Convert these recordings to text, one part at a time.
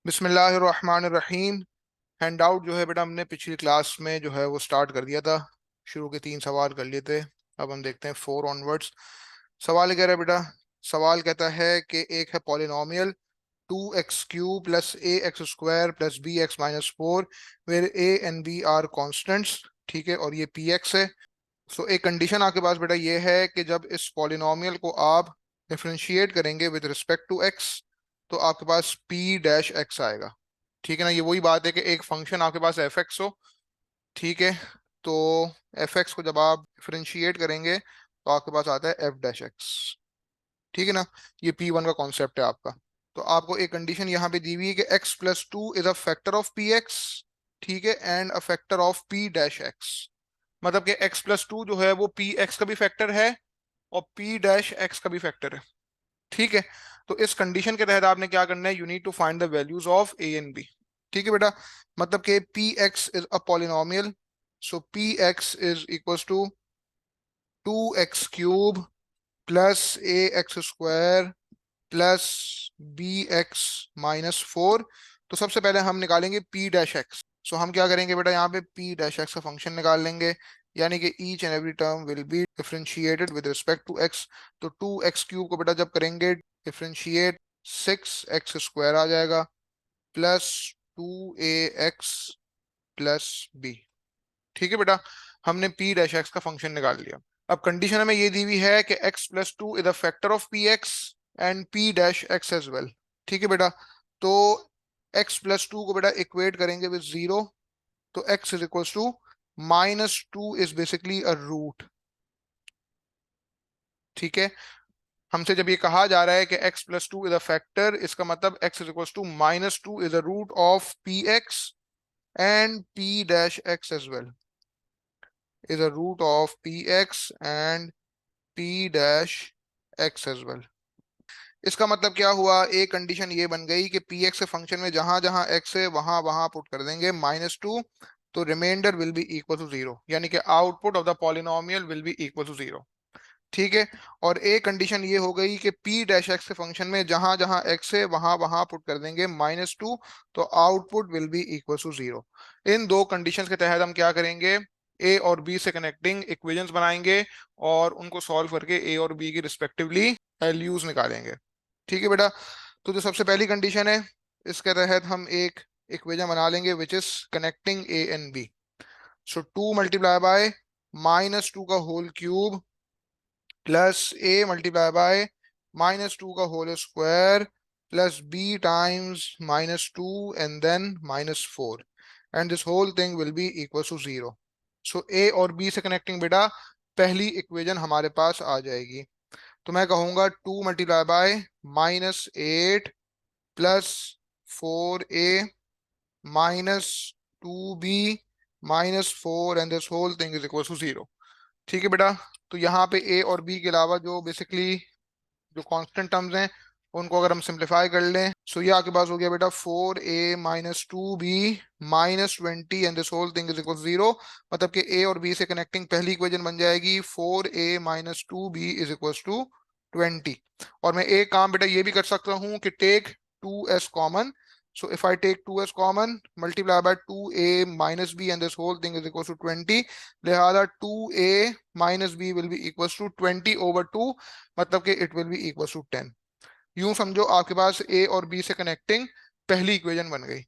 बिस्मिल्लाहिर्रहमानिर्रहीम। Hand out जो है बेटा हमने पिछली क्लास में जो है वो स्टार्ट कर दिया था। शुरू के 3 सवाल कर लिए थे। अब हम देखते हैं 4 ऑनवर्ड्स। सवाल कह रहा है बेटा, सवाल कहता है कि एक है polynomial 2x³ plus ax² plus bx-4 where a and b are constants. ठीक है, और ये px है। सो एक कंडीशन आपके पास बेटा ये है कि जब इस पॉलिनोमियल को आप डिफरेंशिएट करेंगे विद रिस्पेक्ट टू x तो आपके पास p डैश x आएगा। ठीक है ना, ये वही बात है कि एक फंक्शन आपके पास एफ एक्स हो। ठीक है, तो एफ एक्स को जब आप डिफरेंशिएट करेंगे तो आपके पास आता है एफ डैश एक्स। ठीक है ना, ये P1 का कॉन्सेप्ट है आपका। तो आपको एक कंडीशन यहाँ पे दी हुई है कि x+2 is a factor of P x. ठीक है, and a factor of P dash x. मतलब कि x+2 जो है वो पी एक्स का भी फैक्टर है और P डैश एक्स का भी फैक्टर है। ठीक है, तो इस कंडीशन के तहत आपने क्या करना है, you need to find the values of A and B. ठीक है बेटा, मतलब कि P x is a polynomial. So P x is equal to 2x³ plus ax² plus bx-4। तो सबसे पहले हम निकालेंगे p डैश एक्स। सो हम क्या करेंगे बेटा, यहाँ पे p डैश एक्स का फंक्शन निकाल लेंगे, यानी कि each and every term will be differentiated with respect to x। तो 2x³ को बेटा जब करेंगे डिफरेंशिएट 6x² आ जाएगा प्लस 2ax प्लस b। ठीक है बेटा, हमने p डैश एक्स का फंक्शन निकाल लिया। अब कंडीशन हमें ये दी हुई है कि x+2 is a factor of P X and p dash X as well. ठीक है बेटा, तो x+2 को बेटा इक्वेट करेंगे विद 0। तो x is equal to -2 is basically a root. ठीक है, हमसे जब ये कहा जा रहा है कि x+2 इज अ फैक्टर, इसका मतलब x is equal to -2 is a root of P X and p dash X as well, is a root of P X and p dash X as well. इसका मतलब क्या हुआ, एक condition ये बन गई कि पी एक्स के फंक्शन में जहां जहां एक्स है वहां वहां पुट कर देंगे -2। तो remainder will be equal to 0, यानी कि output of the polynomial will be equal to 0। ठीक है, और एक कंडीशन ये हो गई कि p डैश एक्स के फंक्शन में जहां जहां x है वहां वहां पुट कर देंगे -2। तो output will be equal to 0। इन दो कंडीशंस के तहत हम क्या करेंगे, a और b से कनेक्टिंग इक्वेशंस बनाएंगे और उनको सॉल्व करके a और b की रिस्पेक्टिवली वैल्यूज निकालेंगे। ठीक है बेटा, तो जो सबसे पहली कंडीशन है इसके तहत हम एक इक्वेशन बना लेंगे which is connecting a and b। So 2 multiply by -2 का whole cube plus a multiply by -2 का whole square plus b times -2 and then -4 and this whole thing will be equal to 0। So a और b से connecting बेटा पहली equation हमारे पास आ जाएगी। तो मैं कहूंगा 2 multiply by -8 plus 4a -2b -4 and this whole thing is equal to 0। ठीक है बेटा, तो यहाँ पे ए और बी के अलावा जो बेसिकली जो कांस्टेंट टर्म्स हैं उनको अगर हम सिंप्लीफाई कर लें, सो ये आपके पास हो गया बेटा 4a-2b -20 and this whole thing is equal 0। मतलब कि ए और बी से कनेक्टिंग पहली इक्वेशन बन जाएगी 4a-2b इज इक्वल टू 20। और मैं एक काम बेटा ये भी कर सकता हूँ कि take 2s common. So if I take 2s common, multiply by 2a minus b and this whole thing is equal to 20। लिहाजा 2a minus b will be equals to 20 over 2, मतलब कि it will be equals to 10। यूं समझो आपके पास a और b से connecting पहली equation बन गई।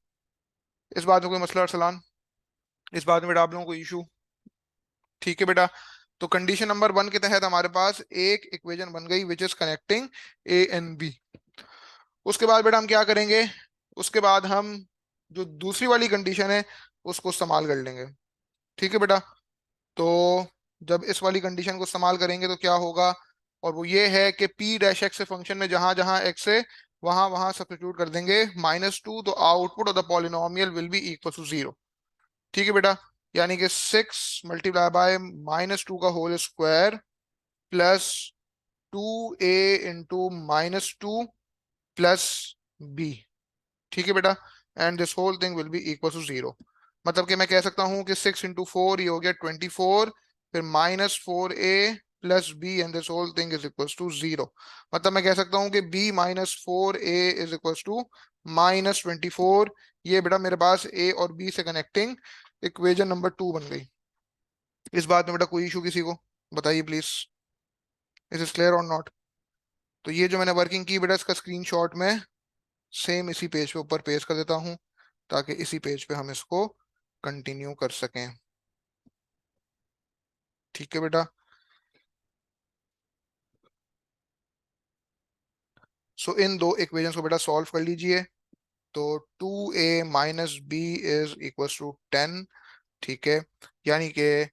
इस बात में कोई मसला अरसलान, इस बात में बेटा आप लोगों को इशू? ठीक है बेटा, तो कंडीशन नंबर 1 के तहत हमारे पास एक इक्वेशन बन गई विच is connecting a and b। उसके बाद बेटा हम क्या करेंगे, उसके बाद हम जो दूसरी वाली कंडीशन है उसको इस्तेमाल कर लेंगे। ठीक है बेटा, तो जब इस वाली कंडीशन को इस्तेमाल करेंगे तो क्या होगा, और वो ये है कि p डैश एक्स फंक्शन में जहां जहां x है वहां वहां सब्स्टिट्यूट कर देंगे -2। तो output of the polynomial will be equal to 0। ठीक है बेटा, यानी कि 6 मल्टीप्लाई बाय -2 का whole square plus 2a into -2 plus b। ठीक है बेटा, and this whole thing will be equal to 0। मतलब कि मैं कह सकता हूं कि 6 इंटू 4 ये हो गया 24, फिर -4a plus B and this whole thing is equal to 0। मतलब मैं कह सकता हूँ कि B minus 4a is equal to -24। ये बेटा मेरे पास ए और बी से कनेक्टिंग इक्वेशन नंबर 2 बन गई। इस बात में बेटा कोई इशू किसी को? बताइए प्लीज, इज इज क्लियर और नॉट? तो ये जो मैंने वर्किंग की बेटा, इसका स्क्रीनशॉट में सेम इसी पेज पे ऊपर पेस्ट कर देता हूँ, ताकि इसी पेज पे हम इसको कंटिन्यू कर सकें। ठीक है बेटा। सो इन दो इक्वेशंस को बेटा सॉल्व कर लीजिए। तो 2a - b is equal to 10। ठीक है, यानी कि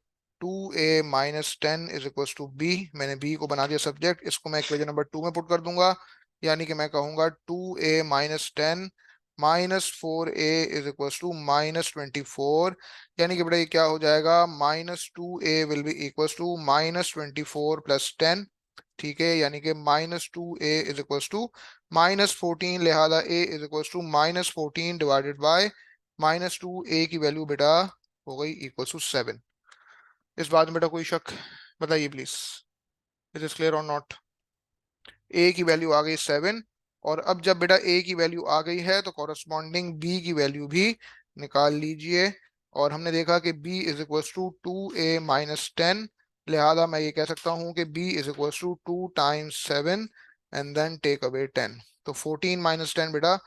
2a - 10 is equal to b। मैंने b को बना दिया सब्जेक्ट, इसको मैं इक्वेशन नंबर 2 में पुट कर दूंगा। यानी कि मैं कहूंगा 2a - 10 -4a is equal to -24। यानी कि बेटा ये क्या हो जाएगा, -2a will be equal to -24 + 10। ठीक है, यानी कि -2a इज इक्वल टू -14, लिहाजा a is equal to -14 divided by -2a की वैल्यू बेटा हो गई इक्वल टू 7। इस बात में बेटा कोई शक? बताइए प्लीज, इज इज क्लियर और नॉट? ए की वैल्यू आ गई 7। और अब जब बेटा ए की वैल्यू आ गई है तो कॉरस्पॉन्डिंग बी की वैल्यू भी निकाल लीजिए। और हमने देखा कि b is equal to 2a - 10, लिहाजा मैं ये कह सकता हूँ कि b is equal to 2 × 7 and then take away 10। तो 14 - 10 बेटा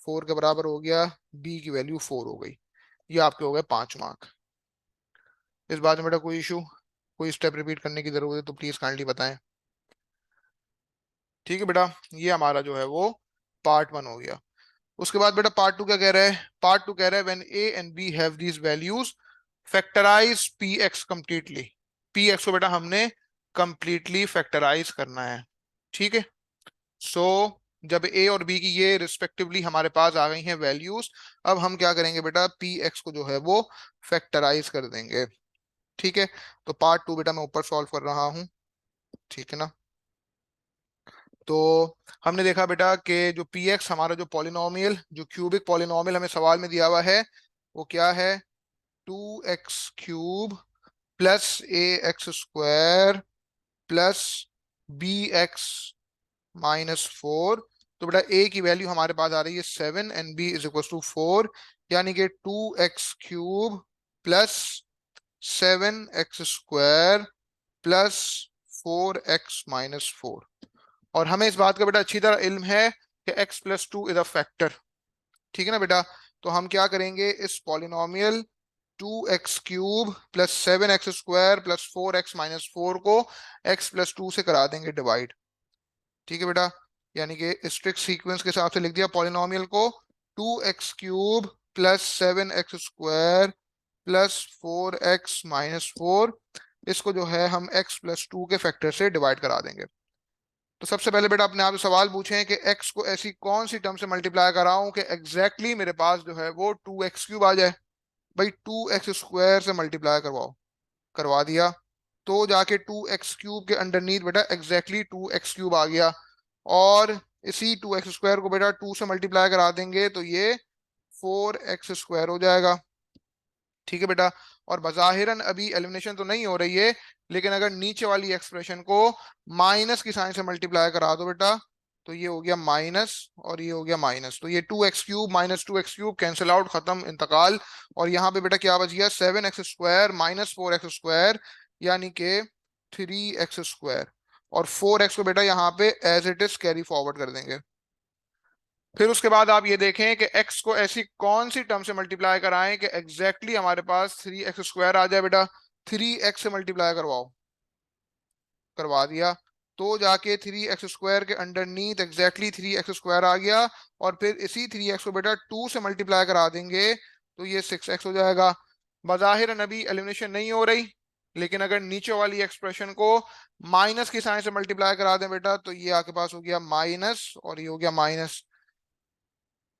4 के बराबर हो गया, b की वैल्यू 4 हो गई। ये आपके हो गए 5 मार्क। इस बात में बेटा कोई इशू, कोई स्टेप रिपीट करने की जरूरत है तो प्लीज काइंडली बताएं। ठीक है बेटा, ये हमारा जो है वो पार्ट 1 हो गया। उसके बाद बेटा पार्ट 2 क्या कह रहा है? पार्ट 2 कह रहा है when A and B have these values factorize P x completely. P X को बेटा हमने कंप्लीटली फैक्टराइज करना है। ठीक है। सो जब ए और बी की ये रिस्पेक्टिवली हमारे पास आ गई हैं वैल्यूज, अब हम क्या करेंगे बेटा, पी एक्स को जो है वो फैक्टराइज कर देंगे। ठीक है। तो पार्ट 2 बेटा मैं ऊपर सॉल्व कर रहा हूँ। ठीक है ना। तो हमने देखा बेटा कि जो पी एक्स हमारा जो पॉलिनोमियल, जो क्यूबिक पॉलिनोमियल हमें सवाल में दिया हुआ है, वो क्या है? 2x³ +ax² +bx - 4। तो बेटा a की वैल्यू हमारे पास आ रही है 7 and b is equal to 4। यानी कि 2x³ +7x² +4x - 4। और हमें इस बात का बेटा अच्छी तरह इल्म है कि x + 2 इज अ फैक्टर। ठीक है ना बेटा। तो हम क्या करेंगे, इस पॉलिनोमियल 2x³ +7x² +4x - 4 को x + 2 से करा देंगे डिवाइड। ठीक है बेटा। यानी कि स्ट्रिक्ट सीक्वेंस के हिसाब से लिख दिया पॉलिनोमियल को, 2x³ +7x² +4x - 4, इसको जो है हम x + 2 के फैक्टर से डिवाइड करा देंगे। तो सबसे पहले बेटा अपने आप से सवाल पूछें कि x को ऐसी कौन सी टर्म से मल्टीप्लाई कराऊं कि एग्जैक्टली मेरे पास जो है वो 2x³ आ जाए। भाई 2x² से मल्टीप्लाई करवाओ, करवा दिया। तो जाके 2x³ के अंडरनीथ बेटा एग्जैक्टली 2x³ आ गया। और इसी 2x² को बेटा 2 से मल्टीप्लाई करा देंगे तो ये 4x² हो जाएगा। ठीक है बेटा। और बज़ाहिरन अभी एलिमिनेशन तो नहीं हो रही है, लेकिन अगर नीचे वाली एक्सप्रेशन को माइनस की साइन से मल्टीप्लाई करा दो बेटा, तो ये हो गया माइनस और ये हो गया माइनस। तो ये 2x³ -2x³ कैंसिल आउट, खत्म, इंतकाल। और यहाँ पे बेटा क्या बच गया, 7x² -4x², यानी कि 3x²। और 4x को बेटा यहाँ पे as it is carry forward कर देंगे। फिर उसके बाद आप ये देखें कि x को ऐसी कौन सी टर्म से मल्टीप्लाई कराएं कि एग्जैक्टली हमारे पास 3x² आ जाए बेटा। 3x से मल्टीप्लाई करवाओ, करवा दिया। तो जाके 3x² के अंडरनीथ एग्जैक्टली 3x² आ गया। और फिर इसी 3x को बेटा 2 से मल्टीप्लाई करा देंगे तो ये 6x हो जाएगा। बज़ाहिर नबी एलिमिनेशन नहीं हो रही, लेकिन अगर नीचे वाली एक्सप्रेशन को माइनस की साइन से मल्टीप्लाई करा दें बेटा, तो ये आपके पास हो गया माइनस और ये हो गया माइनस।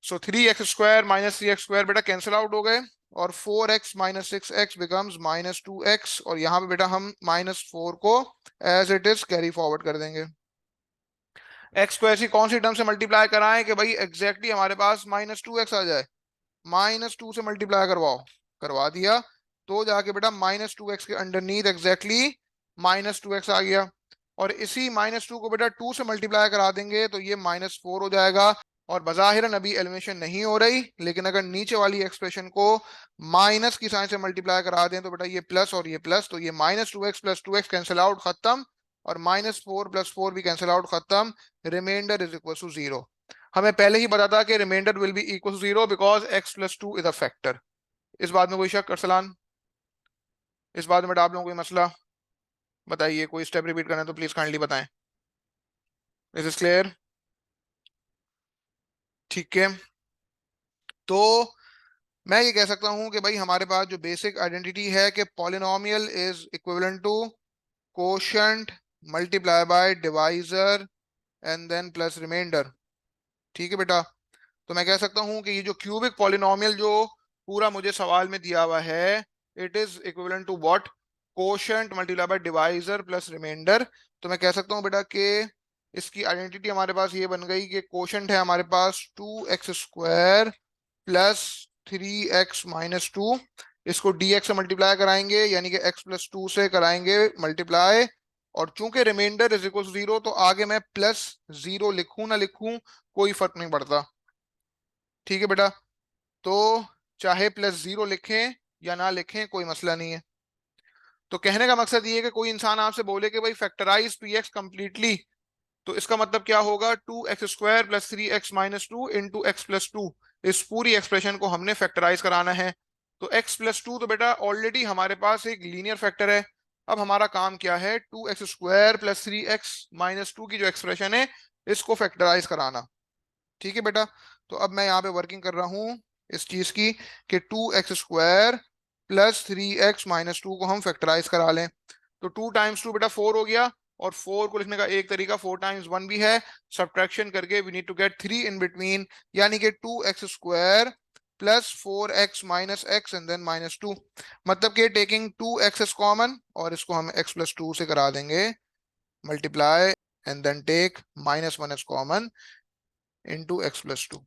सो 3x² -3x² बेटा कैंसिल आउट हो गए। और 4x - 6x बिकम्स -2x। और यहाँ पे बेटा हम -4 को as it is carry forward कर देंगे। x को ऐसी कौन सी टर्म से मल्टीप्लाई कराएं कि भाई एग्जैक्टली हमारे पास -2x आ जाए। -2 से मल्टीप्लाई करवाओ, करवा दिया। तो जाके बेटा -2x के अंडरनीथ एग्जैक्टली -2x आ गया। और इसी -2 को बेटा 2 से मल्टीप्लाई करा देंगे तो ये -4 हो जाएगा। और बज़ाहिरन अभी एलिमिनेशन नहीं हो रही, लेकिन अगर नीचे वाली एक्सप्रेशन को माइनस की साइन से मल्टीप्लाई करा दें तो बेटा ये प्लस और ये प्लस, तो ये -2x + 2x कैंसिल आउट, खत्म। और -4 + 4 भी कैंसिल आउट, खत्म। Remainder is equal to 0। हमें पहले ही पता था कि remainder will be equal to 0 because x + 2 is a factor. इस बात में कोई शक अरसलान? इस बात में आप लोगों को कोई मसला? बताइए, कोई स्टेप रिपीट करना है तो प्लीज काइंडली बताएं। Is is clear? ठीक है। तो मैं ये कह सकता हूं कि भाई हमारे पास जो बेसिक आइडेंटिटी है कि polynomial is equivalent to quotient multiply by divisor and then plus remainder. ठीक है बेटा। तो मैं कह सकता हूं कि ये जो क्यूबिक पॉलिनोमियल जो पूरा मुझे सवाल में दिया हुआ है, it is equivalent to what? Quotient multiply by divisor plus remainder. तो मैं कह सकता हूं बेटा कि इसकी आइडेंटिटी हमारे पास ये बन गई कि कोशेंट है हमारे पास 2x² प्लस 3x - 2। इसको dx से मल्टीप्लाई कराएंगे, यानी कि x + 2 से कराएंगे मल्टीप्लाई। और चूंकि रिमाइंडर इज इक्वल टू 0 तो आगे मैं +0 लिखूं ना लिखूं कोई फर्क नहीं पड़ता। ठीक है बेटा। तो चाहे +0 लिखें या ना लिखें कोई मसला नहीं है। तो कहने का मकसद ये है कि कोई इंसान आपसे बोले कि भाई फैक्टराइज px कंप्लीटली, तो इसका मतलब क्या होगा? 2x² + 3x - 2 into x + 2। इस पूरी एक्सप्रेशन को हमने फैक्टराइज कराना है। तो x + 2 तो बेटा ऑलरेडी हमारे पास एक लीनियर फैक्टर है। अब हमारा काम क्या है? 2x² + 3x - 2 की जो एक्सप्रेशन है इसको फैक्टराइज कराना। ठीक है बेटा। तो अब मैं यहाँ पे वर्किंग कर रहा हूँ इस चीज की कि 2x² + 3x - 2 को हम फैक्टराइज करा लें। तो 2 × 2 बेटा 4 हो गया। और 4 को लिखने का एक तरीका 4 × 1 भी है, सब्ट्रैक्शन करके we need to get 3 in between, यानी कि 2x² + 4x - x and then -2। मतलब कि टेकिंग 2x इज कॉमन और इसको हम x + 2 से करा देंगे multiply, and then take -1 is common into x + 2।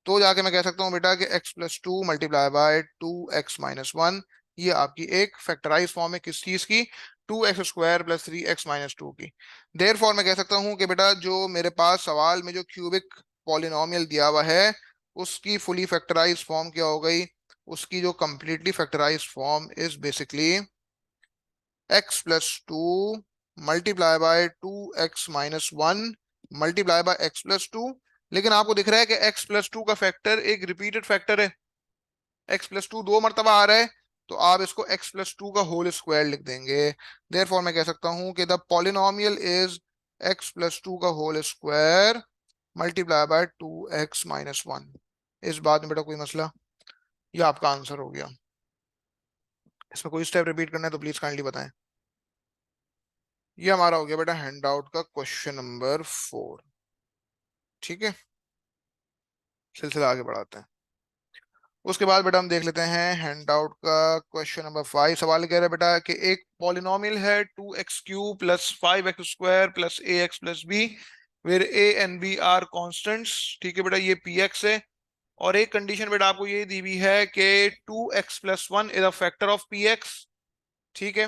तो जाके मैं कह सकता हूँ बेटा कि x + 2 मल्टीप्लाई बाय 2x - 1, ये आपकी एक फैक्टराइज फॉर्म है किस चीज की? 2x² + 3x - 2 की। देयरफॉर मैं कह सकता हूँ कि बेटा जो मेरे पास सवाल में जो क्यूबिक पॉलिनोमियल दिया हुआ है उसकी फुली फैक्टराइज फॉर्म क्या हो गई? उसकी जो completely factorize form is basically x + 2 multiply by 2x - 1 multiply by x + 2। लेकिन आपको दिख रहा है कि x + 2 का फैक्टर एक रिपीटेड फैक्टर है, x + 2 2 मरतबा आ रहा है। तो आप इसको x + 2 का होल स्क्वायर लिख देंगे। देयरफॉर मैं कह सकता हूं कि द पॉलिनोमियल इज x + 2 का whole square multiply by 2x - 1। इस बात में बेटा कोई मसला? ये आपका आंसर हो गया। इसमें कोई स्टेप रिपीट करना है तो प्लीज काइंडली बताएं। ये हमारा हो गया बेटा हैंड आउट का क्वेश्चन नंबर 4। ठीक है, सिलसिला आगे बढ़ाते हैं। उसके बाद बेटा हम देख लेते हैं हैंड आउट का क्वेश्चन नंबर 5। सवाल कह रहा है बेटा कि एक पॉलिनोमियल है 2x³ + 5x² + ax + b where a and b are constants. ठीक है बेटा, ये px है। और एक कंडीशन बेटा आपको ये दी हुई है कि 2x + 1 is a factor of px। ठीक है।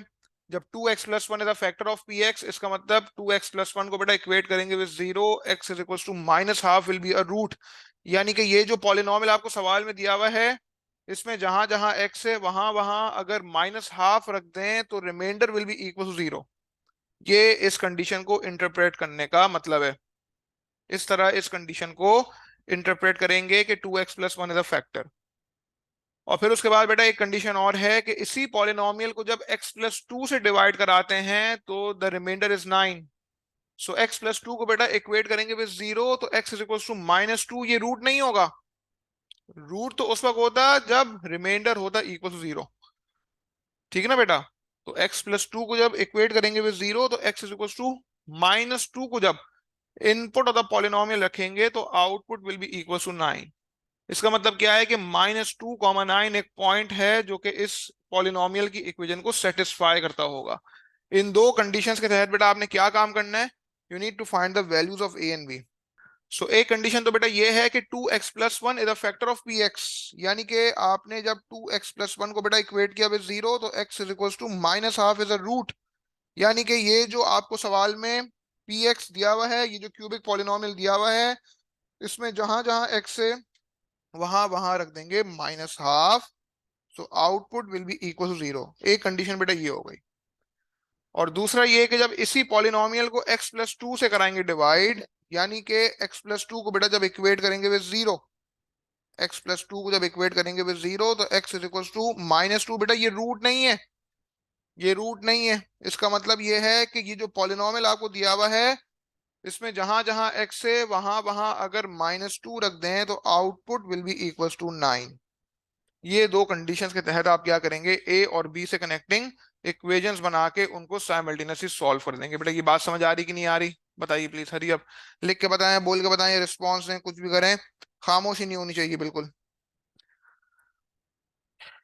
जब 2x + 1 is a factor of px, इसका मतलब 2x + 1 को बेटा इक्वेट करेंगे with 0, x is equal to -½ will be a root. यानी कि ये जो पॉलिनोमियल आपको सवाल में दिया हुआ है इसमें जहां जहां x है वहां वहां अगर -½ रख दें तो remainder will be equal to 0। ये इस कंडीशन को इंटरप्रेट करने का मतलब है। इस तरह इस कंडीशन को इंटरप्रेट करेंगे कि 2x + 1 इज अ फैक्टर। और फिर उसके बाद बेटा एक कंडीशन और है कि इसी पॉलिनोमियल को जब x + 2 से डिवाइड कराते हैं तो the remainder is 9। So x + 2 को बेटा इक्वेट करेंगे विद 0, तो x इज इक्वल टू -2। ये रूट नहीं होगा, रूट तो उस वक्त होता जब रिमाइंडर होता इक्वल टू 0। ठीक है ना बेटा? तो x + 2 को जब इक्वेट करेंगे विद 0 तो x इज इक्वल टू -2 को जब इनपुट ऑफ द पॉलिनोमियल रखेंगे तो output will be equal to 9। इसका मतलब क्या है कि -2, 9 एक पॉइंट है जो कि इस पॉलिनोमियल की इक्वेशन को सेटिस्फाई करता होगा। इन दो कंडीशंस के तहत बेटा आपने क्या काम करना है? You need to find the values of A and B. So एक कंडीशन तो बेटा ये है कि 2x + 1 is a factor of px, यानी कि आपने जब 2x + 1 को बेटा इक्वेट किया विद 0 तो x is equal to -½ is a root. यानी कि ये जो आपको सवाल में पी एक्स दिया हुआ है, ये जो क्यूबिक पॉलिनोमियल दिया हुआ है, इसमें जहां जहां एक्स है वहां वहां रख देंगे -12। So output will be equal to 0। एक कंडीशन बेटा ये हो गई। और दूसरा ये कि जब इसी पॉलिनोमियल को x+2 से कराएंगे डिवाइड, यानी कि x+2 को बेटा जब इक्वेट करेंगे विद जीरो, x+2 को जब इक्वेट करेंगे विद जीरो, तो x इज इक्वल टू -2। बेटा ये रूट नहीं है, ये रूट नहीं है। इसका मतलब ये है कि ये जो पॉलिनोमियल आपको दिया हुआ है, इसमें जहां जहां x है वहां वहां अगर -2 रख दें तो output will be equal to 9। ये दो कंडीशंस के तहत आप क्या करेंगे, ए और बी से कनेक्टिंग इक्वेशंस बना के उनको साइमल्टेनियसली सॉल्व कर देंगे। बेटा ये बात समझ आ रही कि नहीं आ रही? बताइए प्लीज, हरी अब लिख के बताएं, बोल के बताएं, रिस्पॉन्स दें, कुछ भी करें, खामोशी नहीं होनी चाहिए बिल्कुल।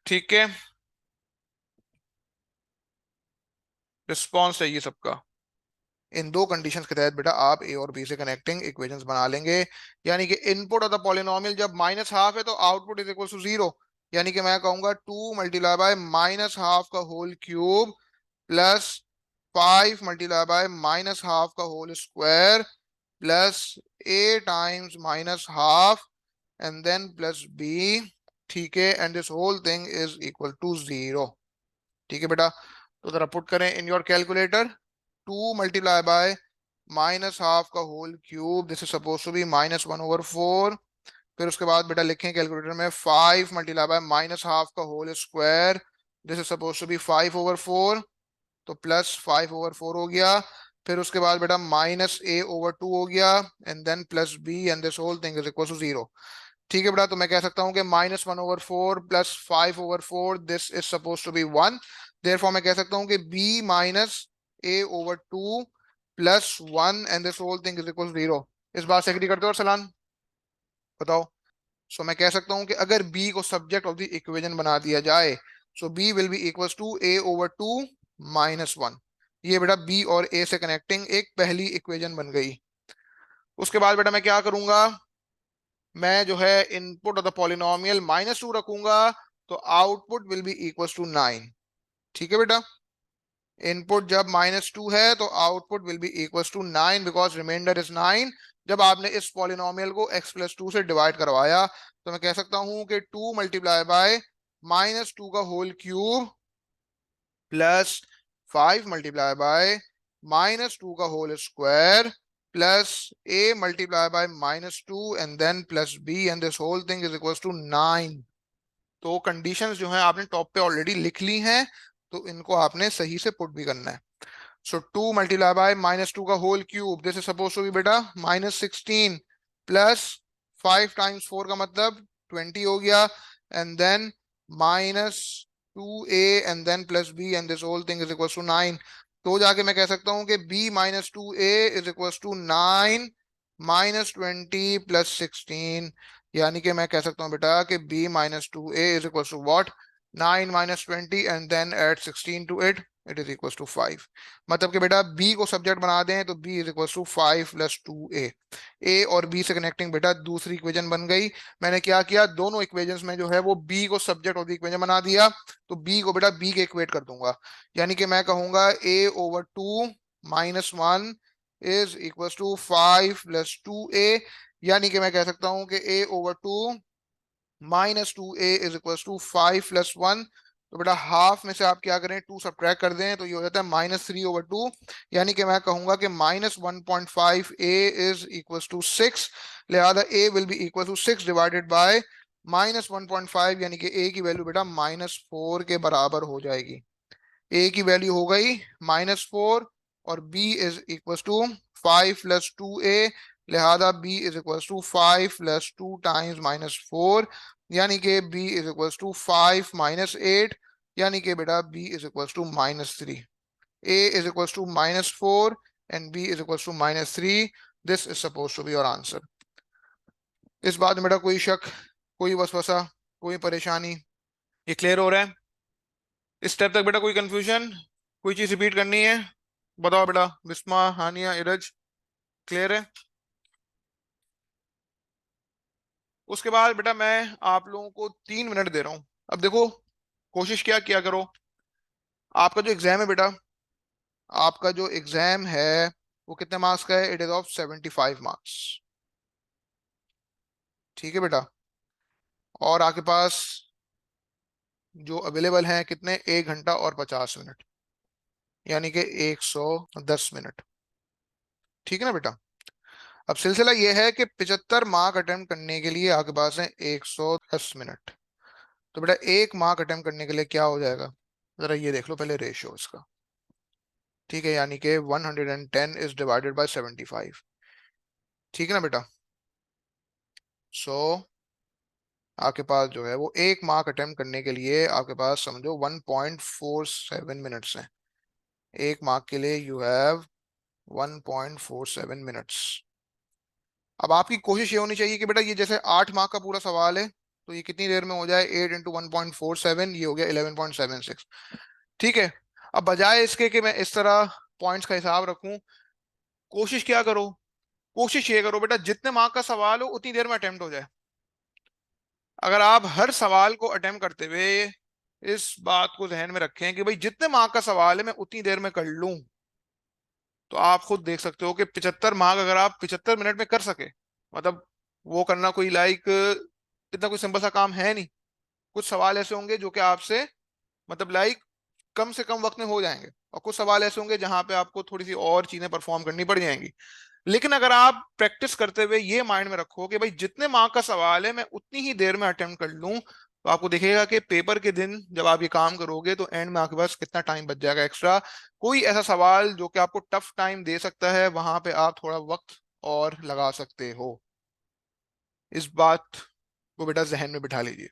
ठीक है, रिस्पॉन्स चाहिए सबका। इन दो कंडीशंस के तहत बेटा आप ए और बी से कनेक्टिंग इक्वेशंस बना लेंगे। यानी कि इनपुट ऑफ द पॉलिनोमियल जब -12 है तो आउटपुट इज इक्वल टू 0। यानी कि मैं कहूंगा 2 मल्टीप्लाई बाय -12 का whole cube plus 5 multiply by -12 का whole square plus A times -12 and then plus B. ठीक है, and this whole thing is equal to 0। ठीक है बेटा, तो जरा पुट करें in your calculator. 2 multiply by -12 का whole cube, this is suppose to be -1/4। फिर उसके बाद बेटा लिखें कैलकुलेटर में 5 मल्टीप्लाई बाय -12 का whole square, this is suppose to be 5/4। तो +5/4 हो गया। फिर उसके बाद बेटा -a/2 हो गया, and then plus b, and this whole thing is equal to 0। ठीक है बेटा, तो मैं कह सकता हूँ कि -1/4 +5/4 this is suppose to be 1। Therefore मैं कह सकता हूँ कि b-a/2 +1 and this whole thing is equal to 0। इस बात से एग्री करते हो सलान? बताओ। सो मैं कह सकता हूँ कि अगर b को सब्जेक्ट ऑफ द इक्वेशन बना दिया जाए, so b will be equal to a/2 -1। ये बेटा b और a से कनेक्टिंग एक पहली इक्वेशन बन गई। उसके बाद बेटा मैं क्या करूंगा, मैं जो है इनपुट ऑफ द पॉलिनोमियल -2 रखूंगा, तो output will be equal to 9। ठीक है बेटा, इनपुट जब -2 है तो output will be equal to 9 because remainder is 9। जब आपने इस पॉलिनोमियल को x+2 से डिवाइड करवाया, तो मैं कह सकता हूं कि 2 मल्टीप्लाई बाय -2 का whole cube plus 5 multiply by -2 का whole square plus a multiply by -2 and then plus b, and this whole thing is equal to 9। तो कंडीशंस जो है आपने टॉप पे ऑलरेडी लिख ली हैं, तो इनको आपने सही से पुट भी करना है। सो 2 मल्टीप्लाई बाय -2 का whole cube, this is suppose to be बेटा -16 प्लस 5 टाइम्स 4 का मतलब 20 हो गया, and then -2a and then plus b, and this whole thing is equal to 9। तो जाके मैं कह सकता हूँ कि b-2a इज इक्वल टू 9 -20 +16। यानी कि मैं कह सकता हूँ बेटा कि b-2a is equal to what, 9 -20 and then add 16 to it, it is equal to 5। मतलब कि बेटा b को सब्जेक्ट बना दें तो b is equal to 5 + 2a। a और b से कनेक्टिंग बेटा दूसरी इक्वेशन बन गई। मैंने क्या किया, दोनों इक्वेशंस में जो है वो b को सब्जेक्ट ऑफ द इक्वेशन बना दिया, तो b को बेटा b के इक्वेट कर दूंगा। यानी कि मैं कहूंगा a/2 -1 is equal to 5 + 2a। यानी कि मैं कह सकता हूं कि a/2 -2a is equal to 5 + 1। तो बेटा हाफ में से आप क्या करें, 2 सब्ट्रैक्ट कर दें, तो ये हो जाता है -3/2। यानी कि मैं कहूंगा कि -1.5a इज इक्वल टू 6। लिहाजा a will be equal to 6 divided by -1.5, यानी कि a की वैल्यू बेटा -4 के बराबर हो जाएगी। a की वैल्यू हो गई -4 और b is equal to 5 + 2a। लिहाजा b is equal to 5 + 2 times -4, यानी कि b इज इक्वल टू 5 -8। यानी कि बेटा b is equal to -3। a is equal to -4 and b is equal to -3। This is suppose to be your answer. इस बात में बेटा कोई शक, कोई वसवसा, कोई परेशानी? ये क्लियर हो रहा है? इस स्टेप तक बेटा कोई कंफ्यूजन, कोई चीज रिपीट करनी है? बताओ बेटा, बिस्मा, हानिया, इरज, क्लियर है? उसके बाद बेटा मैं आप लोगों को 3 मिनट दे रहा हूं। अब देखो, कोशिश क्या किया करो, आपका जो एग्जाम है बेटा आपका जो एग्जाम है वो कितने मार्क्स का है? It is of 75 marks. ठीक है बेटा। और आपके पास जो अवेलेबल हैं कितने, 1 घंटा और 50 मिनट, यानी कि 110 मिनट। ठीक है ना बेटा। अब सिलसिला ये है कि 75 मार्क अटेम्प्ट करने के लिए आपके पास है 110 मिनट। तो बेटा 1 मार्क अटेम्प्ट करने के लिए क्या हो जाएगा, जरा ये देख लो पहले रेशियो इसका। ठीक है, यानी कि 110 इज डिवाइडेड बाय 75। ठीक है ना बेटा। सो आपके पास जो है वो 1 मार्क अटेम्प्ट करने के लिए आपके पास समझो 1.47 मिनट्स है। 1 मार्क के लिए यू हैव 1.47 मिनट्स। अब आपकी कोशिश ये होनी चाहिए कि बेटा ये जैसे 8 मार्क का पूरा सवाल है, तो ये कितनी देर में हो जाए, 8 इंटू 1.47, ये हो गया 11.76। ठीक है। अब बजाय इसके कि मैं इस तरह पॉइंट्स का हिसाब रखूं, कोशिश क्या करो, कोशिश ये करो बेटा जितने मार्क का सवाल हो उतनी देर में अटेम्प्ट हो जाए। अगर आप हर सवाल को अटेम्प्ट करते हुए इस बात को जहन में रखें कि भाई जितने मार्क का सवाल है मैं उतनी देर में कर लूं, तो आप खुद देख सकते हो कि 75 मार्क अगर आप 75 मिनट में कर सके, मतलब वो करना कोई इतना कोई सिंपल सा काम है नहीं। कुछ सवाल ऐसे होंगे जो कि आपसे मतलब कम से कम वक्त में हो जाएंगे, और कुछ सवाल ऐसे होंगे जहां पे आपको थोड़ी सी और चीजें परफॉर्म करनी पड़ जाएंगी। लेकिन अगर आप प्रैक्टिस करते हुए ये माइंड में रखो कि भाई जितने मार्क का सवाल है मैं उतनी ही देर में अटेम्प्ट कर लूं, तो आपको दिखेगा कि पेपर के दिन जब आप ये काम करोगे तो एंड में आपके पास कितना टाइम बच जाएगा एक्स्ट्रा। कोई ऐसा सवाल जो कि आपको टफ टाइम दे सकता है, वहां पे आप थोड़ा वक्त और लगा सकते हो। इस बात को बेटा जहन में बिठा लीजिए।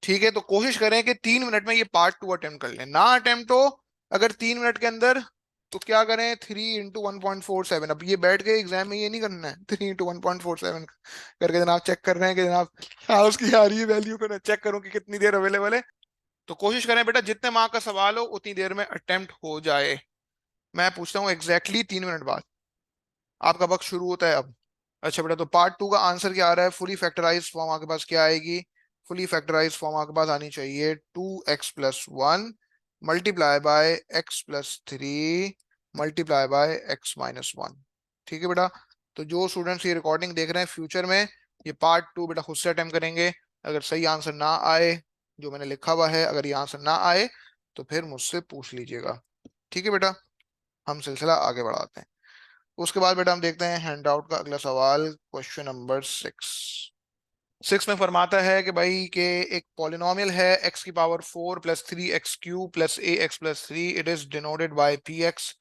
ठीक है, तो कोशिश करें कि 3 मिनट में ये पार्ट 2 अटेम्प्ट कर लें। ना अटेम्प्ट हो अगर 3 मिनट के अंदर, तो क्या करें, 3 इंटू 1.47। अब ये बैठ के एग्जाम में ये नहीं करना है 3 इंटू 1.47 करके जनाब चेक कर रहे हैं कि जनाब हाँ उसकी आ रही है वैल्यू को, चेक करूं कि कितनी देर अवेलेबल है। तो कोशिश करें बेटा जितने मार्क का सवाल हो उतनी देर में अटेम्प्ट हो जाए। मैं पूछता हूँ एग्जैक्टली 3 मिनट बाद, आपका वक्त शुरू होता है अब। अच्छा बेटा, तो पार्ट 2 का आंसर क्या आ रहा है, फुली फैक्टराइज फॉर्म आपके पास क्या आएगी, फुली फैक्टराइज फॉर्म आपके पास आनी चाहिए 2x+1 multiply by x+3 multiply by x-1। ठीक है बेटा। तो जो स्टूडेंट्स ये रिकॉर्डिंग देख रहे हैं फ्यूचर में, ये पार्ट 2 बेटा खुद से अटेम्प्ट करेंगे। अगर सही आंसर ना आए, जो मैंने लिखा हुआ है, अगर ये आंसर ना आए तो फिर मुझसे पूछ लीजिएगा। ठीक है बेटा। हम सिलसिला आगे बढ़ाते हैं। उसके बाद बेटा हम देखते हैं हैंडआउट का अगला सवाल, क्वेश्चन नंबर 6। में फरमाता है कि भाई के एक पॉलिनोमियल है x⁴+3x³ + ax+3, it is denoted by px।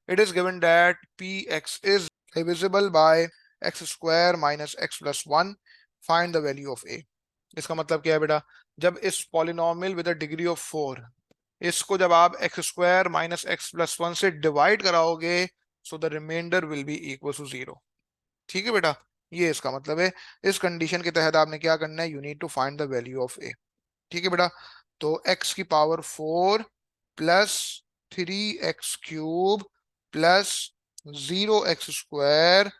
It is given that px is divisible by x² - x+1। Find the value of a। इसका मतलब क्या है बेटा, जब इस polynomial with a degree of 4, इसको जब आप x² - x+1 से डिवाइड कराओगे, so the remainder will be equal to 0। ठीक है बेटा, ये इसका मतलब है। इस कंडीशन के तहत आपने क्या करना है, you need to find the value of A. ठीक है बेटा। तो x⁴ +3x³ +0x²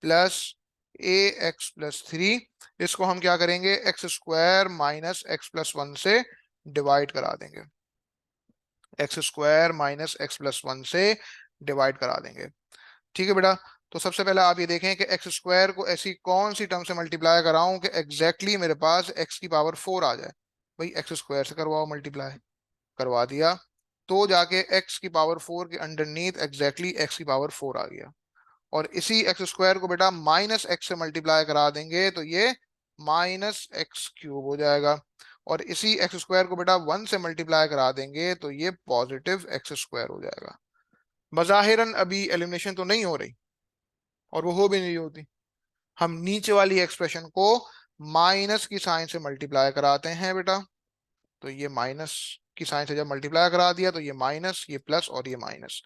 +ax+3, इसको हम क्या करेंगे, x² - x+1 से डिवाइड करा देंगे। x² - x+1 से डिवाइड करा देंगे। ठीक है बेटा। तो सबसे पहले आप ये देखें कि x² को ऐसी कौन सी टर्म से मल्टीप्लाई कराऊं कि एग्जैक्टली मेरे पास x⁴ आ जाए। भाई x² से करवाओ मल्टीप्लाई, करवा दिया, तो जाके x⁴ के अंडरनीथ एग्जैक्टली x⁴ आ गया। और इसी x² को बेटा -x से मल्टीप्लाई करा देंगे तो ये -x³ हो जाएगा। और इसी x² को बेटा 1 से मल्टीप्लाई करा देंगे तो ये +x² हो जाएगा। बज़ाहिरन अभी एलिमिनेशन तो नहीं हो रही, और वो हो भी नहीं होती। हम नीचे वाली एक्सप्रेशन को माइनस की साइन से मल्टीप्लाई कराते हैं बेटा। तो ये माइनस की साइन से जब मल्टीप्लाई करा दिया तो ये माइनस, ये प्लस और ये माइनस।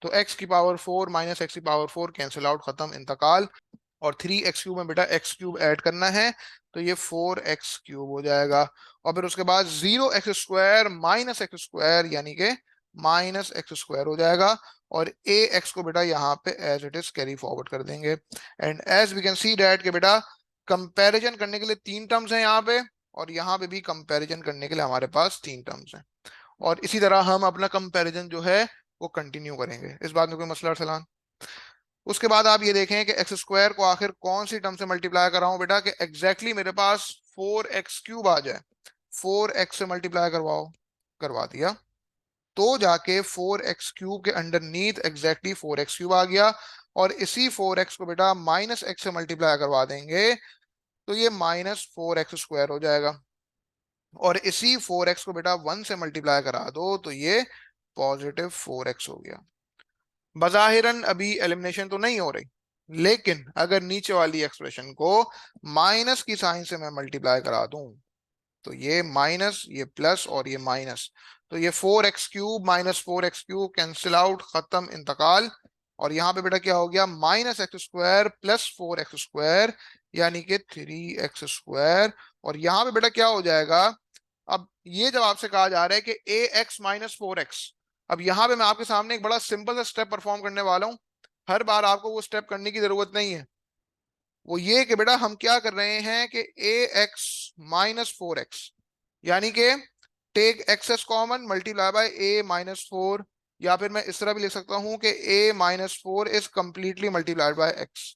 तो x⁴ - x⁴ कैंसिल आउट, खत्म, इंतकाल। और 3x³ में बेटा x³ ऐड करना है, तो ये 4x³ हो जाएगा। और फिर उसके बाद 0x² - x² यानी कि -x² हो जाएगा। और ax को बेटा यहाँ पे as it is carry forward कर देंगे। And as we can see that के बेटा कंपैरिजन करने के लिए 3 टर्म्स हैं यहाँ पे, और यहाँ पे भी कंपैरिजन करने के लिए हमारे पास 3 टर्म्स हैं। और इसी तरह हम अपना कंपैरिजन जो है वो कंटिन्यू करेंगे। इस बात में कोई मसला अरसलान? उसके बाद आप ये देखें कि एक्स स्क्वायर को आखिर कौन सी टर्म से मल्टीप्लाई कर रहा हूं बेटा, कि एग्जैक्टली मेरे पास 4x³ आ जाए। 4x से मल्टीप्लाई करवाओ, करवा दिया। तो जाके 4x³ के अंडरनीथ एग्जैक्टली 4x³ आ गया। और इसी 4x को बेटा -x से मल्टीप्लाई करवा देंगे तो ये -4x² हो जाएगा। और इसी 4x को बेटा 1 से मल्टीप्लाई करा दो तो ये +4x हो गया। बज़ाहिरन अभी एलिमिनेशन तो नहीं हो रही, लेकिन अगर नीचे वाली एक्सप्रेशन को माइनस की साइन से मैं मल्टीप्लाई करा दूं तो ये माइनस, ये प्लस और ये माइनस, तो ये 4x³ -4x³ कैंसिल आउट, खत्म, इंतकाल। और यहाँ पे बेटा क्या हो गया, -x² +4x², यानी कि 3x²। और यहाँ पे बेटा क्या हो जाएगा, अब ये जब आपसे कहा जा रहा है कि ax -4x, अब यहाँ पे मैं आपके सामने एक बड़ा सिंपल सा स्टेप परफॉर्म करने वाला हूँ। हर बार आपको वो स्टेप करने की जरूरत नहीं है। वो ये कि बेटा हम क्या कर रहे हैं कि ax -4x, यानी कि take x common, multiply by a-4, या फिर मैं इस तरह भी लिख सकता हूं कि a-4 is completely multiplied by x।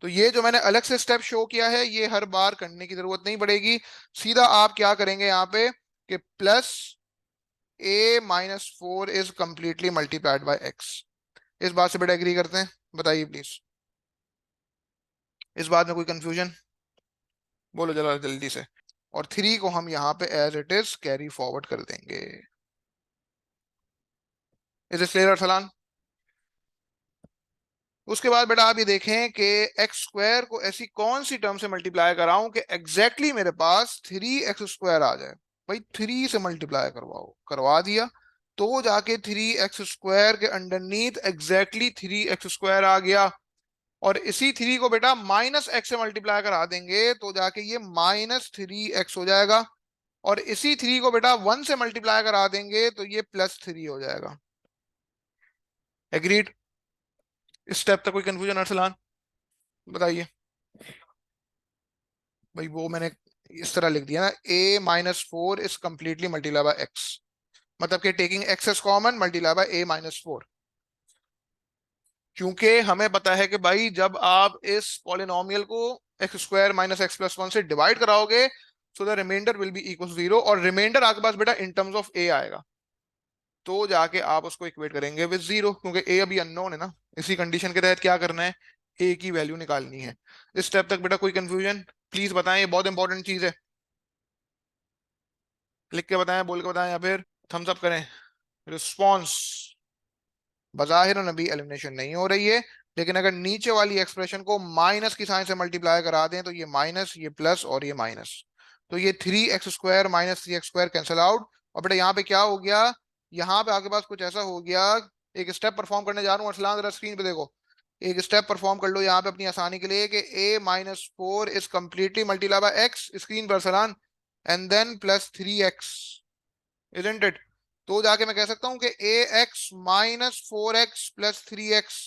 तो ये जो मैंने अलग से स्टेप शो किया है ये हर बार करने की जरूरत नहीं पड़ेगी। सीधा आप क्या करेंगे यहाँ पे कि plus a-4 is completely multiplied by x। इस बात से बेटा एग्री करते हैं? बताइए प्लीज, इस बात में कोई कंफ्यूजन? बोलो जरा जल्दी से। और 3 को हम यहाँ पे as it is carry forward कर देंगे। Is it clear Arsalan? उसके बाद बेटा आप ये देखें कि x² को ऐसी कौन सी टर्म से मल्टीप्लाई कराऊं कि एग्जैक्टली मेरे पास 3x² आ जाए। भाई 3 से मल्टीप्लाई करवाओ, करवा दिया। तो जाके 3x² के अंडरनीथ एग्जैक्टली 3x² आ गया। और इसी 3 को बेटा -x से मल्टीप्लाई करा देंगे तो जाके ये -3x हो जाएगा। और इसी 3 को बेटा 1 से मल्टीप्लाई करा देंगे तो ये +3 हो जाएगा। एग्रीड? इस स्टेप तक कोई कंफ्यूजन अरसलान? बताइए। भाई वो मैंने इस तरह लिख दिया ना, a-4 is completely multiply by x, मतलब कि taking x as common multiply by a-4। क्योंकि हमें पता है कि भाई जब आप इस पॉलिनोमियल को x² -x+1 से डिवाइड कराओगे so the remainder will be equal to 0, और रिमाइंडर आपके पास बेटा इन टर्म्स ऑफ a आएगा। तो जाके आप उसको इक्वेट करेंगे विद 0, क्योंकि a अभी अननोन है ना। इसी कंडीशन के तहत क्या करना है, a की वैल्यू निकालनी है। इस स्टेप तक बेटा कोई कंफ्यूजन? प्लीज बताएं, ये बहुत इंपॉर्टेंट चीज है। लिख के बताएं, बोल के बताएं, या फिर थम्स अप करें। रिस्पॉन्स। बज़ाहिर नबी एलिमिनेशन नहीं हो रही है, लेकिन अगर नीचे वाली एक्सप्रेशन को माइनस की साइन से मल्टीप्लाई करा दें तो ये माइनस, ये प्लस और ये माइनस, तो ये 3x² -3x² कैंसिल आउट। और बेटा यहाँ पे क्या हो गया, यहाँ पे आपके पास कुछ ऐसा हो गया। एक स्टेप परफॉर्म करने जा रहा हूँ अरसलान, जरा स्क्रीन पे देखो। एक स्टेप परफॉर्म कर लो यहाँ पे अपनी आसानी के लिए कि a-4 is completely multiply by x, screen पर Arsalan, and then +3x, isn't it? तो जाके मैं कह सकता हूं कि ax -4x +3x।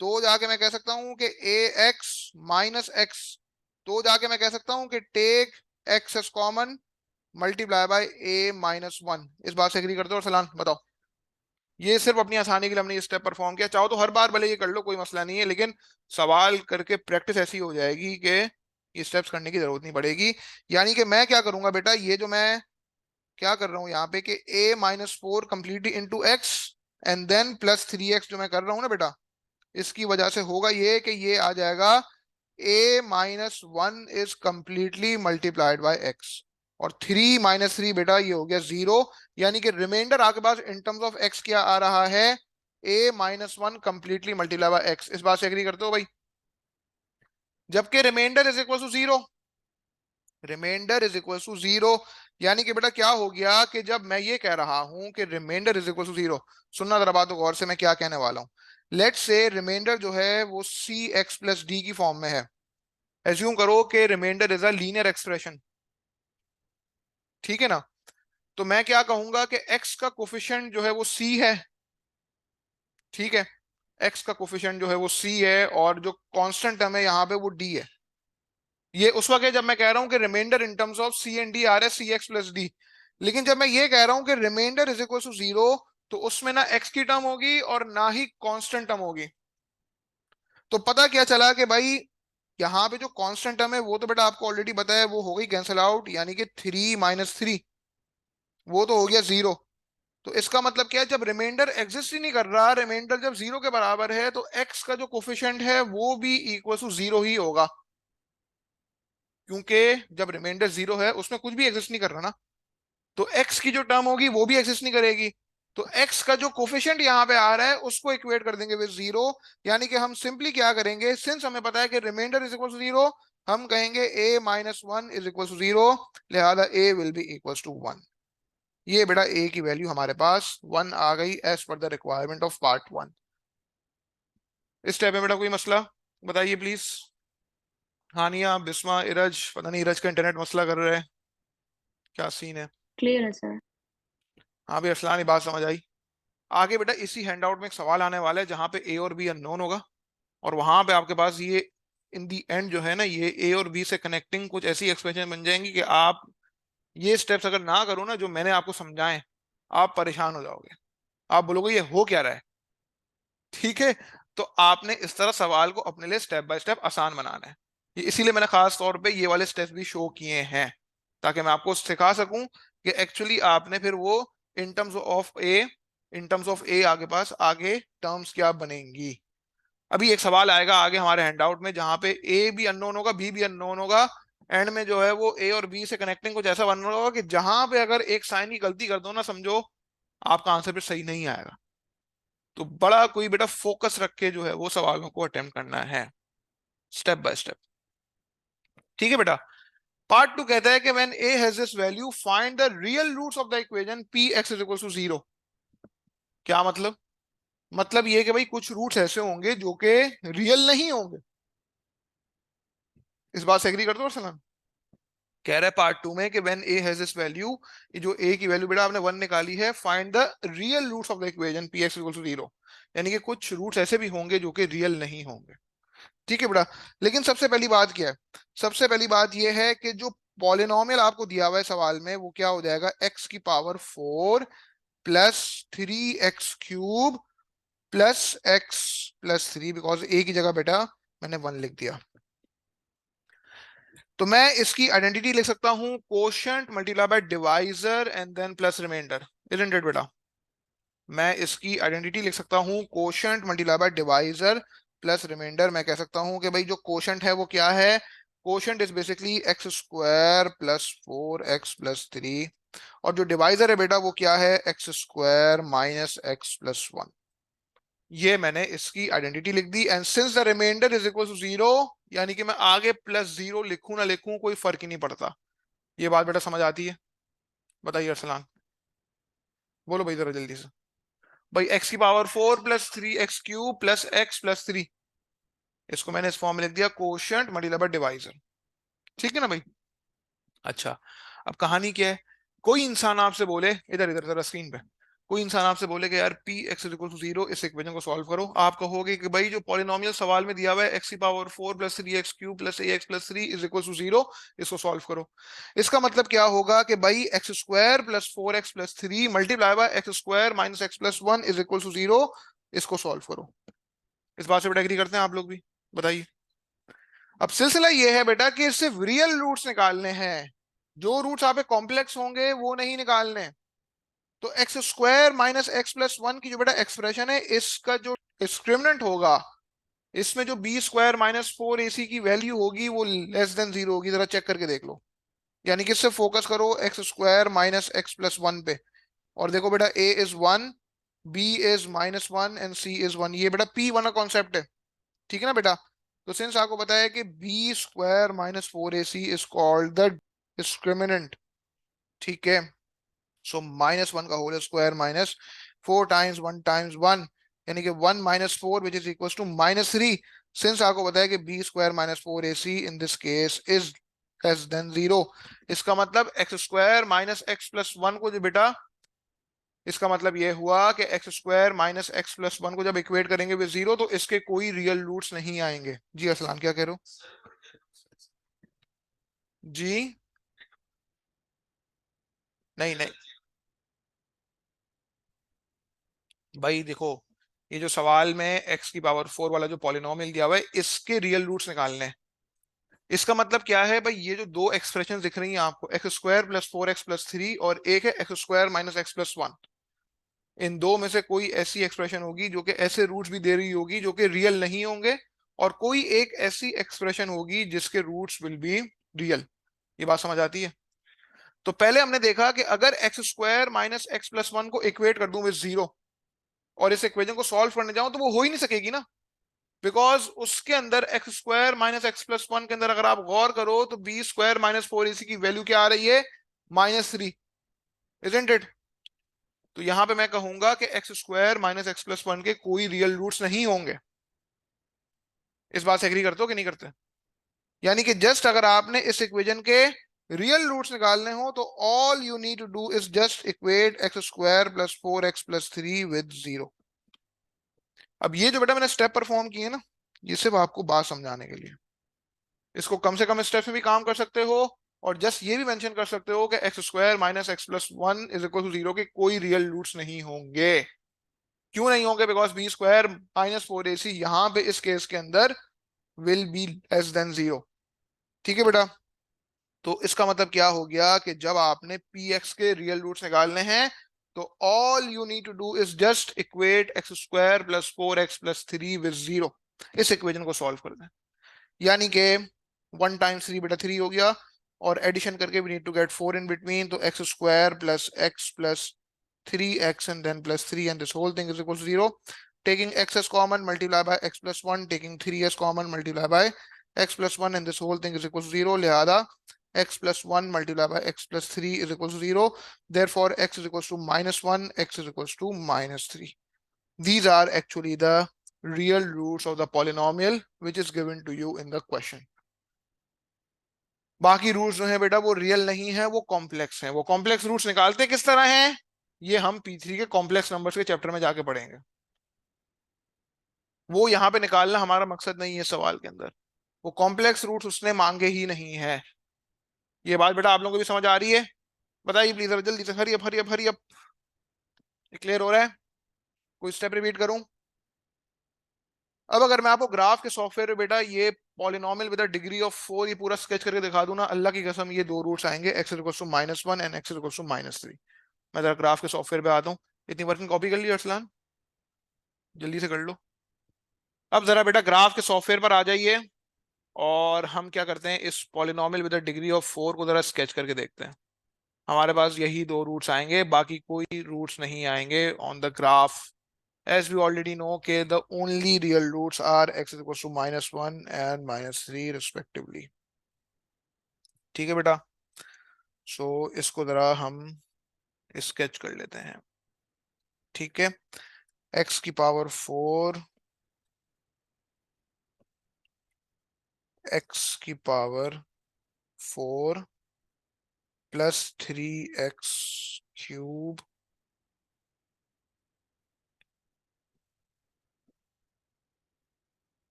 तो जाके मैं कह सकता हूं कि ax -x। तो जाके मैं कह सकता हूं कि take x as common multiply by a-1। इस बात से एग्री करते हो और सलान बताओ? ये सिर्फ अपनी आसानी के लिए हमने ये स्टेप परफॉर्म किया, चाहो तो हर बार भले ये कर लो, कोई मसला नहीं है, लेकिन सवाल करके प्रैक्टिस ऐसी हो जाएगी कि ये स्टेप्स करने की जरूरत नहीं पड़ेगी। यानी कि मैं क्या करूंगा बेटा, ये जो मैं क्या कर रहा हूं यहाँ पे कि a-4 completely into x and then +3x जो मैं कर रहा हूँ ना बेटा, इसकी वजह से होगा ये कि ये आ जाएगा a-1 is completely multiplied by x। और 3 - 3 बेटा ये हो गया 0, यानी कि रिमाइंडर आपके पास इन टर्म्स ऑफ x क्या आ रहा है, a-1 completely multiply by x। इस बात से एग्री करते हो भाई? जबकि remainder is equal to 0, remainder is equal to 0, यानी कि बेटा क्या हो गया कि जब मैं ये कह रहा हूं कि रिमाइंडर इज इक्वल टू 0, सुनना जरा बात को गौर से, मैं क्या कहने वाला हूं। लेट्स से रिमाइंडर जो है वो cx+d की फॉर्म में है। एज्यूम करो कि remainder is a linear expression, ठीक है ना। तो मैं क्या कहूंगा कि x का कोफिशिएंट जो है वो c है, ठीक है। x का कोफिशिएंट जो है वो c है, और जो कांस्टेंट टर्म है यहाँ पे वो d है। ये उस वक्त है जब मैं कह रहा हूं कि remainder in terms of c and d आ रहा है cx+d। लेकिन जब मैं ये कह रहा हूं कि रिमाइंडर इज इक्वल टू 0, तो उसमें ना एक्स की टर्म होगी और ना ही कांस्टेंट टर्म होगी। तो पता क्या चला कि भाई यहाँ पे जो कांस्टेंट टर्म है वो तो बेटा आपको ऑलरेडी पता है, वो हो गई कैंसिल आउट, यानी कि 3 - 3 वो तो हो गया 0। तो इसका मतलब क्या है, जब रिमाइंडर एग्जिस्ट ही नहीं कर रहा, रिमाइंडर जब 0 के बराबर है, तो एक्स का जो कोफिशिएंट है वो भी इक्वल टू 0 ही होगा, क्योंकि जब रिमाइंडर 0 है उसमें कुछ भी एग्जिस्ट नहीं कर रहा ना। तो एक्स की जो टर्म होगी वो भी एग्जिस्ट नहीं करेगी। तो एक्स का जो कोफिशिएंट यहाँ पे आ रहा है उसको इक्वेट कर देंगे विद 0। यानी कि हम सिंपली क्या करेंगे, सिंस हमें पता है कि रिमाइंडर इज इक्वल टू 0, हम कहेंगे a - 1 इज इक्वल टू 0, लिहाजा a will be equal to 1। ये बेटा a की वैल्यू हमारे पास 1 आ गई as per the requirement of part 1। इस टाइप में बेटा कोई मसला बताइए प्लीज। हानिया, बिस्मा, इरज, पता नहीं इरज का इंटरनेट मसला कर रहा है, क्या सीन है। क्लियर है सर। हाँ भी असलान, ये बात समझ आई। आगे बेटा इसी हैंडआउट में एक सवाल आने वाला है जहां पे ए और बी अननोन होगा, और वहां पे आपके पास ये इन दी एंड जो है ना, ये ए और बी से कनेक्टिंग कुछ ऐसी एक्सप्रेशन बन जाएंगी कि आप ये स्टेप्स अगर ना करो ना जो मैंने आपको समझाएं, आप परेशान हो जाओगे। आप बोलोगे ये हो क्या रहा है। ठीक है, तो आपने इस तरह सवाल को अपने लिए स्टेप बाय स्टेप आसान बनाना है। ये इसीलिए मैंने खास तौर पे ये वाले स्टेप्स भी शो किए हैं, ताकि मैं आपको सिखा सकूं कि एक्चुअली आपने फिर वो in terms of A, in terms of A आगे पास आगे टर्म्स क्या बनेंगी। अभी एक सवाल आएगा आगे हमारे हैंडआउट में जहां पे ए भी अननोन होगा, बी भी अननोन होगा, एंड में जो है वो ए और बी से कनेक्टिंग कुछ ऐसा बनना होगा कि जहां पे अगर एक साइन की गलती कर दो ना, समझो आपका आंसर फिर सही नहीं आएगा। तो बड़ा कोई बेटा फोकस रख के जो है वो सवालों को अटेम्प्ट करना है, स्टेप बाय स्टेप। ठीक है बेटा। पार्ट 2 कहता है कि when a has this value find the real roots of the equation p x is equal to 0। क्या मतलब? मतलब ये कि भाई कुछ रूट्स ऐसे होंगे जो कि रियल नहीं होंगे। इस बात से एग्री करते हो सलाम? कह रहा है पार्ट 2 में कि when a has this value, ये जो ए की वैल्यू बेटा आपने 1 निकाली है, find the real roots of the equation p x equal to 0। यानी कि कुछ रूट्स ऐसे भी होंगे जो कि रियल नहीं होंगे। ठीक है बेटा। लेकिन सबसे पहली बात क्या है, सबसे पहली बात यह है कि जो पॉलिनोमियल आपको दिया हुआ है सवाल में वो क्या हो जाएगा, x⁴ plus 3x³ plus x+3, because ए की जगह बेटा मैंने 1 लिख दिया। तो मैं इसकी आइडेंटिटी लिख सकता हूं quotient multiply by divisor and then plus remainder, isn't it बेटा। मैं इसकी आइडेंटिटी लिख सकता हूँ quotient multiply by divisor plus remainder. मैं कह सकता हूँ कि भाई जो कोशेंट है वो क्या है, quotient is basically x² plus 4x+3, और जो डिवाइजर है बेटा वो क्या है, x² माइनस x+1। ये मैंने इसकी आइडेंटिटी लिख दी, and since the remainder is equal to 0, यानी कि मैं आगे +0 लिखूं ना लिखूं कोई फर्क ही नहीं पड़ता। ये बात बेटा समझ आती है? बताइए अरसलान, बोलो भाई जरा जल्दी से। भाई x⁴ plus 3x³ plus x+3, इसको मैंने इस फॉर्म में लिख दिया कोशेंट मल्टीप्लाई बाय डिवाइजर। ठीक है ना भाई? अच्छा, अब कहानी क्या है। कोई इंसान आपसे बोले, इधर इधर जरा स्क्रीन पे, कोई इंसान आपसे बोले कि यार पी एक्स इक्वल टू 0 इस इक्वेशन को सॉल्व करो। आप कहोगे कि भाई जो पॉलिनोमियल सवाल में दिया हुआ है x⁴ plus 3x³ plus ax+3 is equal to 0, इसको सॉल्व करो। इसका मतलब क्या होगा कि भाई x² plus 4x+3 multiply by x² minus x+1 is equal to 0, इसको सॉल्व करो। इस बात से बेटा एग्री करते हैं आप लोग भी? बताइए। अब सिलसिला ये है बेटा कि सिर्फ रियल रूट्स निकालने हैं, जो रूट्स आप कॉम्प्लेक्स होंगे वो नहीं निकालने। तो x² माइनस x+1 की जो बेटा एक्सप्रेशन है, इसका जो डिस्क्रिमिनेंट होगा, इसमें जो b² माइनस 4ac की वैल्यू होगी वो लेस देन 0 होगी। जरा चेक करके देख लो। यानी कि इससे फोकस करो x² माइनस x+1 पे, और देखो बेटा a is 1, b is -1 and c is 1। ये बेटा p1 का कॉन्सेप्ट है। ठीक है ना बेटा? तो सिंस आपको पता है कि b² minus 4ac is called the discriminant, ठीक है, सो -1 का whole square minus 4 times 1 times 1, यानी कि 1 minus 4 which is equal to -3। Since आपको पता है कि b² minus 4ac in this case is less than 0, इसका मतलब x² माइनस x+1 को जो बेटा, इसका मतलब ये हुआ कि x² माइनस x+1 को जब इक्वेट करेंगे विद 0 तो इसके कोई रियल रूट्स नहीं आएंगे। जी असलान क्या कह रहे हो? जी नहीं नहीं, भाई देखो, ये जो सवाल में एक्स की पावर 4 वाला जो पॉलिनोमियल दिया हुआ है, इसके रियल रूट्स निकालने हैं। इसका मतलब क्या है भाई, ये जो दो एक्सप्रेशन दिख रही हैं आपको, एक्स स्क्वायर प्लस 4x+3, और एक है एक्स स्क्वायर माइनस x+1, इन दो में से कोई ऐसी एक्सप्रेशन होगी जो कि ऐसे रूट्स भी दे रही होगी जो कि रियल नहीं होंगे, और कोई एक ऐसी एक्सप्रेशन होगी जिसके रूट्स विल बी रियल। ये बात समझ आती है? तो पहले हमने देखा कि अगर एक्स स्क्वायर माइनस x+1 को इक्वेट कर दूं विद जीरो, और इस इक्वेशन को सॉल्व करने जाऊं, तो वो हो ही नहीं सकेगी ना, बिकॉज उसके अंदर एक्स स्क्वायर माइनस x+1 के अंदर अगर आप गौर करो तो बी स्क्वायर माइनस 4ac की वैल्यू क्या आ रही है? -3, इजंट इट? तो यहां पे मैं कहूंगा कि एक्स स्क्वायर माइनस x+1 के कोई रियल रूट्स नहीं होंगे। इस बात से एग्री करते हो कि नहीं करते? यानी कि जस्ट अगर आपने इस इक्वेशन के रियल रूट्स निकालने हो, तो all you need to do is just equate x square plus 4x+3 with zero. अब ये जो बेटा मैंने स्टेप परफॉर्म किए ना, ये सिर्फ आपको बात समझाने के लिए। इसको कम से कम स्टेप्स में भी काम कर सकते हो, और जस्ट ये भी मेंशन कर सकते हो कि x square minus x+1 is equal to zero के कोई रियल रूट्स नहीं होंगे। क्यों नहीं होंगे? Because B square minus 4ac यहाँ पे इस केस के अंदर will be less than zero. ठीक है बेटा? तो इसका मतलब क्या हो गया कि जब आपने पी एक्स के रियल रूट्स निकालने हैं, तो all you need to do is just equate x square plus 4x+3 with zero. इस इक्वेशन को सॉल्व कर दें। यानी कि 1 टाइम्स 3 बेटा 3 हो गया, और एडिशन करके we need to get 4 in between, तो x square plus x plus 3x and then plus 3, and this whole thing is equal to 0. Taking x as common, multiply by x+1, taking 3 as common, multiply by x+1, and this whole thing is equal to 0. लिहाजा x+1 multiply by x+3 is equal to 0. Therefore x is equal to -1, x is equal to -3. These are actually the real roots of the polynomial which is given to you in the question. बाकी roots जो है बेटा वो real नहीं है, वो complex हैं। वो कॉम्प्लेक्स रूट्स निकालते किस तरह हैं, ये हम P3 के कॉम्प्लेक्स नंबर्स के चैप्टर में जाके पढ़ेंगे। वो यहाँ पे निकालना हमारा मकसद नहीं है सवाल के अंदर। वो कॉम्प्लेक्स रूट्स उसने मांगे ही नहीं है। ये बात बेटा आप लोगों को भी समझ आ रही है? बताइए प्लीज जल्दी से, hurry up hurry up hurry up. Clear हो रहा है? कोई स्टेप रिपीट करूं? अब अगर मैं आपको ग्राफ के सॉफ्टवेयर में बेटा ये पॉलिनोमियल विद डिग्री ऑफ 4 ये पूरा स्केच करके दिखा दूं ना, अल्लाह की कसम ये दो रूट्स आएंगे, x equal to -1 and x equal to -3। मैं जरा ग्राफ के सॉफ्टवेयर पे आता हूँ। इतनी वर्किंग कॉपी कर ली अरसलान? जल्दी से कर लो। अब जरा बेटा ग्राफ के सॉफ्टवेयर पर आ जाइए, और हम क्या करते हैं, इस पॉलिनोमियल विद डिग्री ऑफ 4 को जरा स्केच करके देखते हैं। हमारे पास यही दो रूट्स आएंगे, बाकी कोई रूट्स नहीं आएंगे on the graph. as we already know के the only real roots are x is equals to -1 and -3 respectively। ठीक है बेटा? सो इसको जरा हम स्केच कर लेते हैं। ठीक है, x की पावर 4, x की पावर 4 प्लस 3x³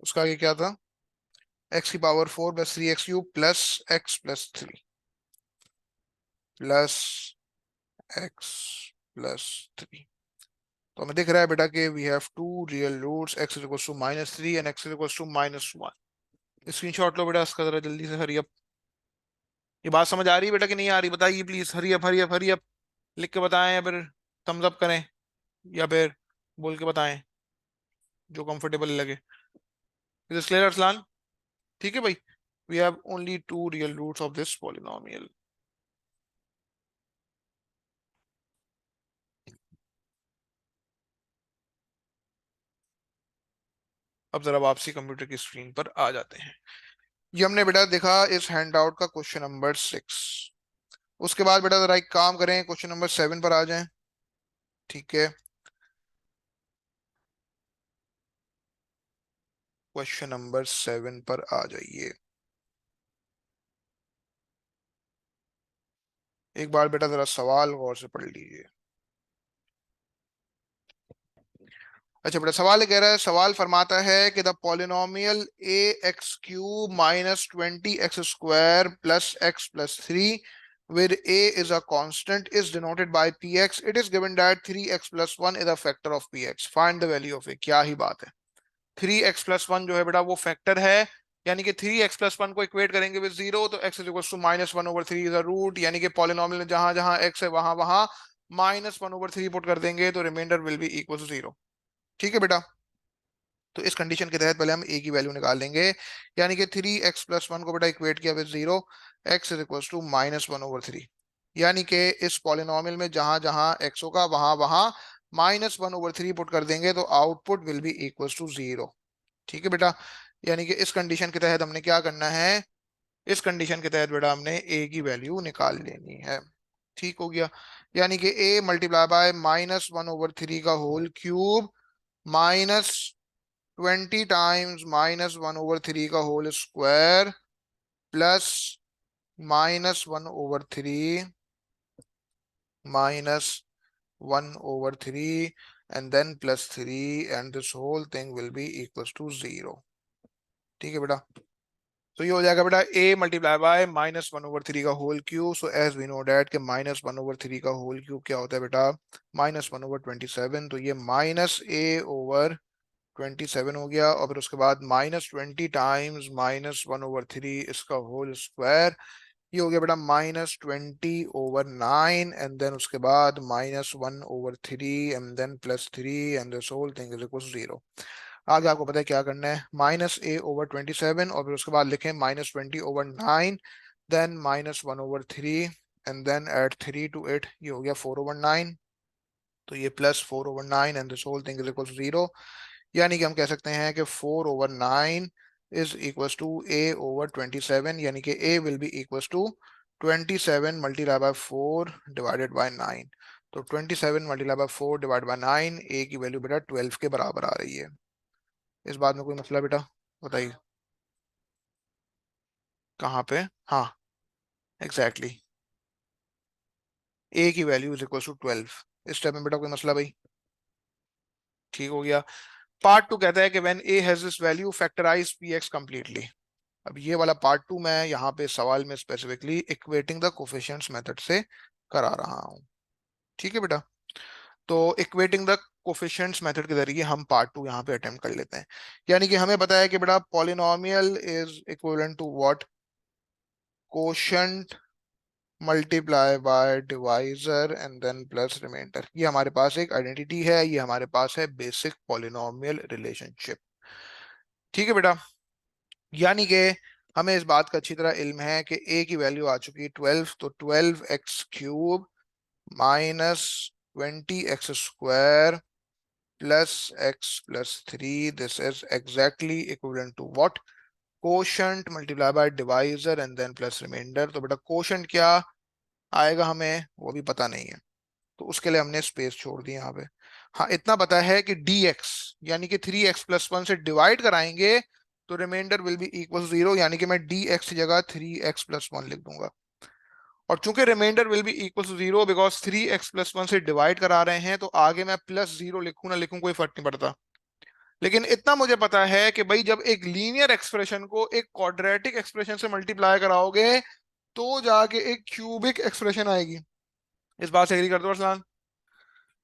उसका आगे क्या था? x की power 4 plus 3x³ plus x plus 3 plus x plus 3। तो हमें दिख रहा है बेटा कि we have two real roots, x is equals to -3 and x is equals to -1। Screenshot लो बेटा इसका जरा जल्दी से, हरी अप। ये बात समझ आ रही है बेटा कि नहीं आ रही? बताइए please, hurry up hurry up hurry up. लिख के बताएं, या फिर थम्स अप करें, या फिर बोल के बताएं, जो कंफर्टेबल लगे। Is clear Arsalan? ठीक है भाई, we have only two real roots of this polynomial. अब जरा वापसी कंप्यूटर की स्क्रीन पर आ जाते हैं। ये हमने बेटा देखा इस हैंडआउट का क्वेश्चन नंबर 6। उसके बाद बेटा जरा एक काम करें, क्वेश्चन नंबर 7 पर आ जाएं। ठीक है, क्वेश्चन नंबर 7 पर आ जाइए। एक बार बेटा जरा सवाल गौर से पढ़ लीजिए। अच्छा बेटा, सवाल ये कह रहा है, सवाल फरमाता है कि the polynomial a x³ -20x² plus x plus 3 where a is a constant is denoted by px, it is given that 3x plus 1 is a factor of px. Find the value of a। क्या ही बात है, 3x plus one जो है बेटा वो factor है, यानी कि 3x प्लस वन को इक्वेट करेंगे विद जीरो, तो x is equal to -1/3 is a root, यानी कि पॉलिनॉमियल में जहां जहां x है वहां वहां -1/3 पुट कर देंगे तो remainder will be equal to zero. ठीक है बेटा, तो इस कंडीशन के तहत पहले हम a की वैल्यू निकाल लेंगे, यानी कि 3x प्लस वन को बेटा इक्वेट किया with zero, x is equal to -1/3, यानी कि इस पॉलिनॉमियल में जहां जहां x होगा वहां वहां -1/3 पुट कर देंगे तो output will be equal to zero. ठीक है बेटा, यानी कि इस कंडीशन के तहत हमने क्या करना है, इस कंडीशन के तहत बेटा हमने a की वैल्यू निकाल लेनी है। ठीक हो गया, यानी कि a मल्टीप्लाई बाय -1/3 का होल क्यूब माइनस 20 टाइम्स -1/3 का whole square plus -1/3 -1/3 and then plus 3 and this whole thing will be equals to 0। ठीक है बेटा, तो ये हो जाएगा बेटा a मल्टीप्लाई बाय -1/3 का whole cube. So as we know that के -1/3 का होल क्यूब क्या होता है बेटा, -1/27, तो ये -a/27 हो गया, और फिर उसके बाद -20 टाइम्स -1/3 इसका होल स्क्वायर, ये हो गया बेटा -20/9 एंड देन उसके बाद -1/3 and then plus 3 and this whole thing is equal to zero. आगे आपको पता है क्या करना है, -a/27 और फिर उसके बाद लिखें -20/9 then -1/3 and then add 3 to it, ये हो गया 4/9, तो ये plus 4/9 and this whole thing is equal to zero. यानी कि हम कह सकते हैं कि 4/9 इज इक्वल टू a/27, यानी कि a will be equal to 27 multiply by 4 divided by 9, तो 27 multiply by 4 divide by 9, a की वैल्यू बेटा 12 के बराबर आ रही है। इस बात में कोई मसला बेटा, बताइए कहाँ पे। हाँ एग्जैक्टली exactly। a की वैल्यू इज इक्वल टू 12, इस टाइप में बेटा कोई मसला भाई। ठीक हो गया, पार्ट टू कहता है कि when a has this value factorise px completely. अब ये वाला पार्ट टू मैं यहाँ पे सवाल में specifically equating the coefficients method से करा रहा हूँ। ठीक है बेटा, तो इक्वेटिंग द कोफिशिएंट्स मेथड के जरिए हम पार्ट टू यहाँ पे अटेम्प्ट कर लेते हैं। यानी कि हमें पता है कि बेटा polynomial is equivalent to what, quotient multiply by divisor and then plus remainder. ये हमारे पास एक आइडेंटिटी है, ये हमारे पास है बेसिक पॉलिनोमियल रिलेशनशिप। ठीक है बेटा, यानी कि हमें इस बात का अच्छी तरह इल्म है कि a की वैल्यू आ चुकी है 12, तो 12x³ minus 20x² plus x plus 3, this is exactly equivalent to what, quotient multiply by divisor and then plus remainder. तो बेटा कोशंट क्या आएगा हमें वो भी पता नहीं है, तो उसके लिए हमने स्पेस छोड़ दी यहाँ पे। हाँ इतना पता है कि dx यानी कि 3x प्लस 1 से डिवाइड कराएंगे तो remainder will be equal zero, यानी कि मैं dx की जगह 3x प्लस 1 लिख दूंगा। और चूंकि remainder will be equal to zero because 3x plus 1 से डिवाइड करा रहे हैं, तो आगे मैं प्लस जीरो लिखूं ना लिखूं कोई फर्क नहीं पड़ता। लेकिन इतना मुझे पता है कि भाई जब एक लीनियर एक्सप्रेशन को एक क्वाड्रेटिक एक्सप्रेशन से मल्टीप्लाई कराओगे तो जाके एक क्यूबिक एक्सप्रेशन आएगी। इस बात से एग्री करते हो अरसलान?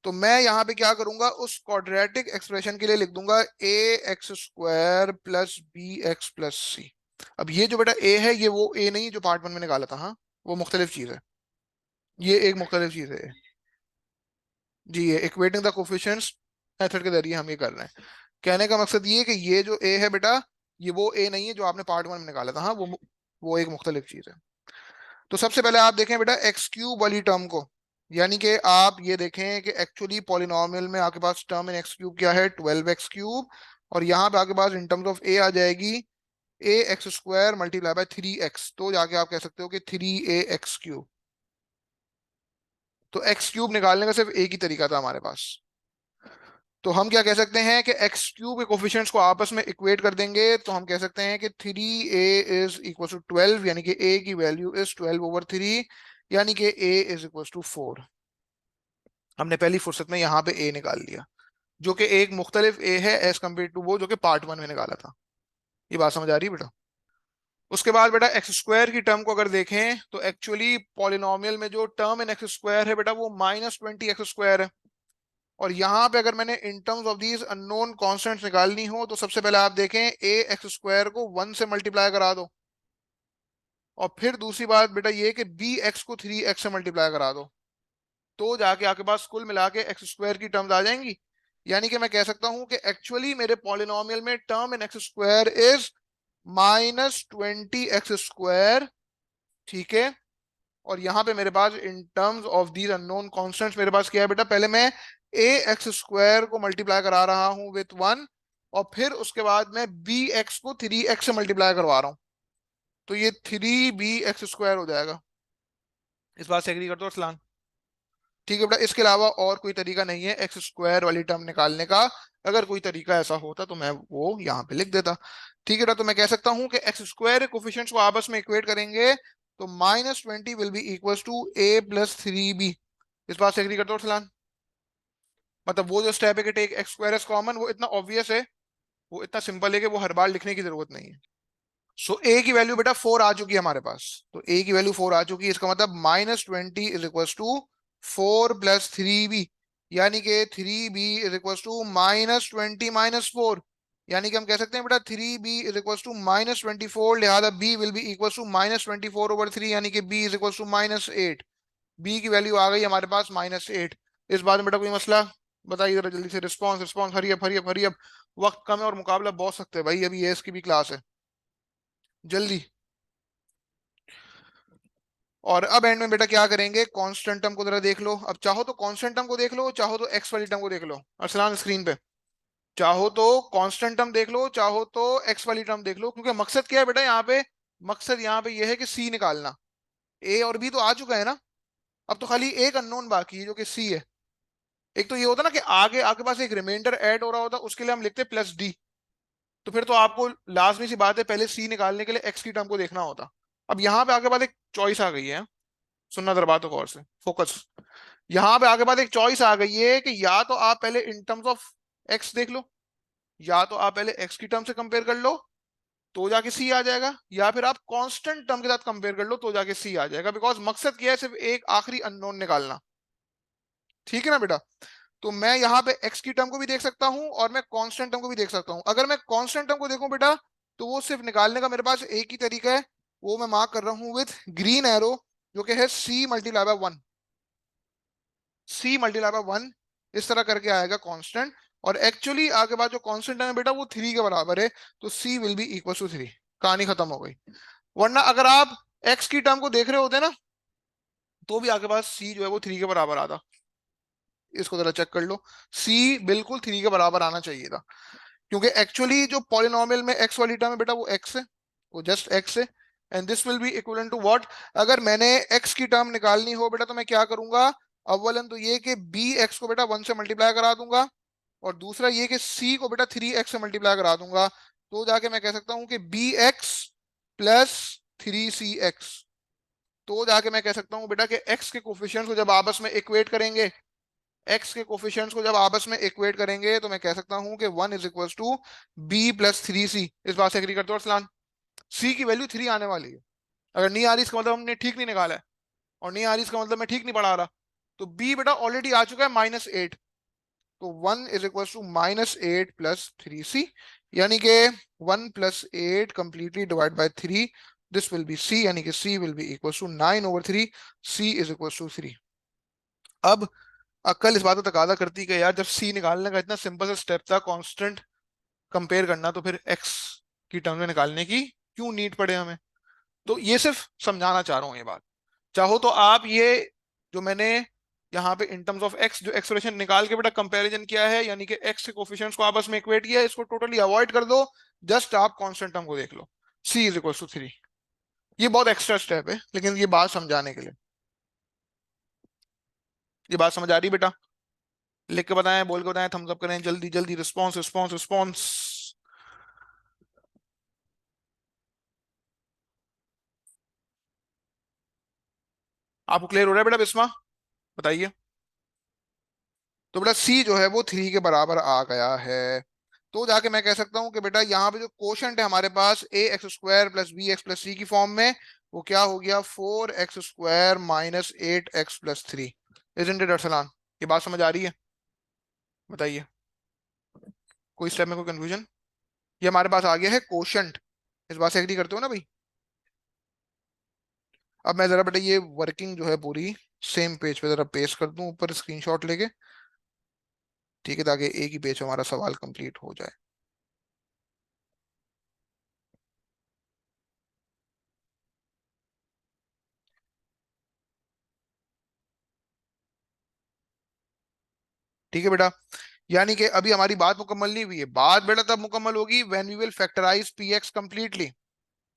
तो मैं यहाँ पे क्या करूंगा, उस क्वाड्रेटिक एक्सप्रेशन के लिए लिख दूंगा ax² प्लस bx प्लस सी। अब ये जो बेटा a है ये वो a नहीं जो पार्ट वन में निकाला था, हाँ वो मुख्तलिफ चीज है, ये एक मुख्तलिफ चीज है जी। ये इक्वेटिंग द कोफिशिएंट्स मेथड के जरिए हम ये कर रहे हैं। कहने का मकसद ये है कि ये जो a है बेटा ये वो a नहीं है जो आपने पार्ट वन में निकाला था, हाँ वो एक मुख्तलिफ चीज है। तो सबसे पहले आप देखें बेटा x³ वाली टर्म को, यानी कि आप ये देखें कि एक्चुअली पॉलिनोमियल में आपके पास टर्म इन x³ क्या है, 12x³, और यहाँ पे आपके पास इन टर्म्स ऑफ a आ जाएगी ax² मल्टीप्लाई बाय 3x, तो जाके आप कह सकते हो कि 3ax³। तो x³ निकालने का सिर्फ एक ही तरीका था हमारे पास, तो हम क्या कह सकते हैं कि x³ के कोफिशिएंट्स को आपस में इक्वेट कर देंगे, तो हम कह सकते हैं कि 3a इज इक्वल टू 12, यानी कि a की वैल्यू इज 12/3, यानी कि a इज इक्वल टू 4। हमने पहली फुर्सत में यहाँ पे a निकाल लिया, जो कि एक मुख्तलिफ a है एज कम्पेयर टू वो जो कि पार्ट वन में निकाला था। ये बात समझ आ रही है बेटा? उसके बाद बेटा एक्स स्क्वायर की टर्म को अगर देखें तो एक्चुअली पॉलिनोमियल में जो टर्म इन एक्स स्क्वायर है बेटा वो -20 एक्स स्क्वायर है। और यहाँ पे अगर मैंने इन terms of these unknown constants निकालनी हो तो सबसे पहले आप देखें ए एक्स स्क्वायर को 1 से मल्टीप्लाई करा दो, और फिर दूसरी बात बेटा ये कि बी एक्स को 3 एक्स से मल्टीप्लाई करा दो, तो जाके आपके पास कुल मिला के एक्स स्क्वायर की टर्म्स आ जाएंगी। यानी कि मैं कह सकता हूं कि एक्चुअली मेरे पॉलिनोमियल में term in x square is -20 x square. ठीक है। और यहाँ पे मेरे पास in terms of these unknown constants मेरे पास क्या है बेटा, पहले मैं ए एक्स स्क्वायर को मल्टीप्लाई करा रहा हूं विथ 1, और फिर उसके बाद मैं बी एक्स को 3 एक्स से मल्टीप्लाई करवा रहा हूं, तो ये 3 बी एक्स स्क्वायर हो जाएगा। इस बात से एग्री करते हो अरसलान? ठीक है बेटा, इसके अलावा और कोई तरीका नहीं है एक्स स्क्वायर वाली टर्म निकालने का। अगर कोई तरीका ऐसा होता तो मैं वो यहाँ पे लिख देता। ठीक है बेटा, तो मैं कह सकता हूँ कि एक्स स्क्वायर कोफिशिएंट्स को आपस में इक्वेट करेंगे तो -20 will be equal to a+3b। इस बात से एग्री करते हो सलान? मतलब वो जो स्टेप है कि take x square as common, वो इतना ऑब्वियस है, वो इतना सिंपल है कि वो हर बार लिखने की जरूरत नहीं है। सो ए की वैल्यू बेटा 4 आ चुकी है हमारे पास, तो ए की वैल्यू 4 आ चुकी है, इसका मतलब -20 इज इक्वल टू 4+3b, यानी कि 3b इज इक्वल टू -20 - 4, यानी कि हम कह सकते हैं बेटा 3b इज इक्वल टू -24, लिहाजा b will be equal to -24/3, यानी कि b is equal to -8। B की वैल्यू आ गई हमारे पास -8। इस बात में बेटा कोई मसला? बताइए जरा जल्दी से, response response, hurry up hurry up hurry up. वक्त कम है और मुकाबला बहुत सख्त है भाई, अभी ये इसकी भी क्लास है, जल्दी। और अब एंड में बेटा क्या करेंगे, कांस्टेंट टर्म को जरा देख लो। अब चाहो तो कांस्टेंट टर्म को देख लो, चाहो तो एक्स वाली टर्म को देख लो। अरसलान स्क्रीन पे, चाहो तो कांस्टेंट टर्म देख लो, चाहो तो एक्स वाली टर्म देख लो, क्योंकि मकसद क्या है बेटा यहाँ पे, मकसद यहाँ पे ये है कि सी निकालना। ए और बी तो आ चुका है ना, अब तो खाली एक अननोन बाकी है जो कि सी है। एक तो ये होता ना कि आगे आपके पास एक रिमाइंडर ऐड हो रहा होता, उसके लिए हम लिखते +d, तो फिर तो आपको लाजमी सी बात है पहले सी निकालने के लिए एक्स की टर्म को देखना होता। अब यहाँ पे आगे बाद एक चॉइस आ गई है, सुनना जरा बातों को और से, फोकस। यहाँ पे आगे बाद एक चॉइस आ गई है कि या तो आप पहले इन टर्म्स ऑफ एक्स देख लो, या तो आप पहले एक्स की टर्म से कंपेयर कर लो तो जाके सी आ जाएगा, या फिर आप कांस्टेंट टर्म के साथ कंपेयर कर लो तो जाके सी आ जाएगा, बिकॉज मकसद क्या है, सिर्फ एक आखिरी अननोन निकालना। ठीक है ना बेटा? तो मैं यहाँ पे एक्स की टर्म को भी देख सकता हूँ और मैं कांस्टेंट टर्म को भी देख सकता हूँ। अगर मैं कांस्टेंट टर्म को देखूं बेटा, तो वो सिर्फ निकालने का मेरे पास एक ही तरीका है, वो मैं मार्क कर रहा हूँ विथ ग्रीन एरो, जो कि है c×1। c×1 इस तरह करके आएगा कांस्टेंट, और एक्चुअली आगे बाद जो कांस्टेंट है बेटा वो 3 के बराबर है, तो c will be equal to 3। कहानी खत्म हो गई। वरना अगर आप x की टर्म को देख रहे होते ना, तो भी आगे पास c जो है वो 3 के बराबर आता। इसको जरा चेक कर लो, c बिल्कुल 3 के बराबर आना चाहिए था, क्योंकि एक्चुअली जो पॉलिनोमियल में x वाली टर्म है बेटा वो x है, वो जस्ट x है। And this will be equivalent to what, अगर मैंने x की टर्म निकालनी हो बेटा तो मैं क्या करूंगा, अव्वलन तो ये कि बी एक्स को बेटा 1 से मल्टीप्लाई करा दूंगा, और दूसरा ये कि सी को बेटा 3 एक्स से मल्टीप्लाई करा दूंगा, तो जाके मैं कह सकता हूँ कि बी एक्स प्लस 3 सी एक्स। तो जाके मैं कह सकता हूँ बेटा कि एक्स के कोफिशिएंट्स को जब आपस में इक्वेट करेंगे, एक्स के कोफिशिएंट्स को जब आपस में इक्वेट करेंगे तो मैं कह सकता हूं कि 1 इज इक्वल टू b+3c। इस बात से एग्री करते हो अरसलान? सी की वैल्यू 3 आने वाली है, अगर नहीं आ रही इसका मतलब हमने ठीक नहीं निकाला है, और नहीं आ रही इसका मतलब मैं ठीक नहीं पढ़ा रहा। तो b बेटा ऑलरेडी आ चुका है -8, तो 1 इज इक्वल टू -8+3c, यानी कि 1+8 completely divide by 3, this will be c, यानी कि c will be equal to 9/3, c is equal to 3। अब अक्ल इस बात को तकाजा करती है कि यार जब सी निकालने का इतना सिंपल सा स्टेप था कांस्टेंट कंपेयर करना, तो फिर एक्स की टर्म में निकालने की क्यों नीड पड़े हमें। तो ये सिर्फ समझाना चाह रहा हूँ ये बात। चाहो तो आप ये जो मैंने यहाँ पे इन टर्म्स ऑफ एक्स जो एक्सप्रेशन निकाल के बेटा कंपैरिजन किया है, यानी कि एक्स के कोफिशिएंट्स को आपस में इक्वेट किया है, इसको टोटली अवॉइड कर दो, जस्ट आप कांस्टेंट टर्म को देख लो, सी इज इक्वल टू 3। ये बहुत एक्स्ट्रा स्टेप है, लेकिन ये बात समझाने के लिए। ये बात समझ आ रही बेटा? लिख के बताएं, बोल के बताएं, थम्स अप करें, जल्दी जल्दी, रिस्पॉन्स रिस्पॉन्स रिस्पॉन्स। आपको क्लियर हो रहा है बेटा बिस्मा? बताइए। तो बेटा सी जो है वो 3 के बराबर आ गया है। तो जाके मैं कह सकता हूँ कि बेटा यहाँ पे जो कोशेंट है हमारे पास A x square plus B x plus C की फॉर्म में, वो क्या हो गया 4x² minus 8x+3। Isn't it Arsalan? ये बात समझ आ रही है? बताइए, कोई स्टेप में कोई कंफ्यूजन? ये हमारे पास आ गया है कोशेंट। इस बात से एग्री करते हो ना भाई? अब मैं जरा बेटा ये वर्किंग जो है पूरी सेम पेज पे जरा पेस्ट कर दूं ऊपर स्क्रीनशॉट लेके, ठीक है, ताकि एक ही पेज पे हमारा सवाल कंप्लीट हो जाए। ठीक है बेटा, यानी कि अभी हमारी बात मुकम्मल नहीं हुई है। बात बेटा तब मुकम्मल होगी when we will factorise P x completely.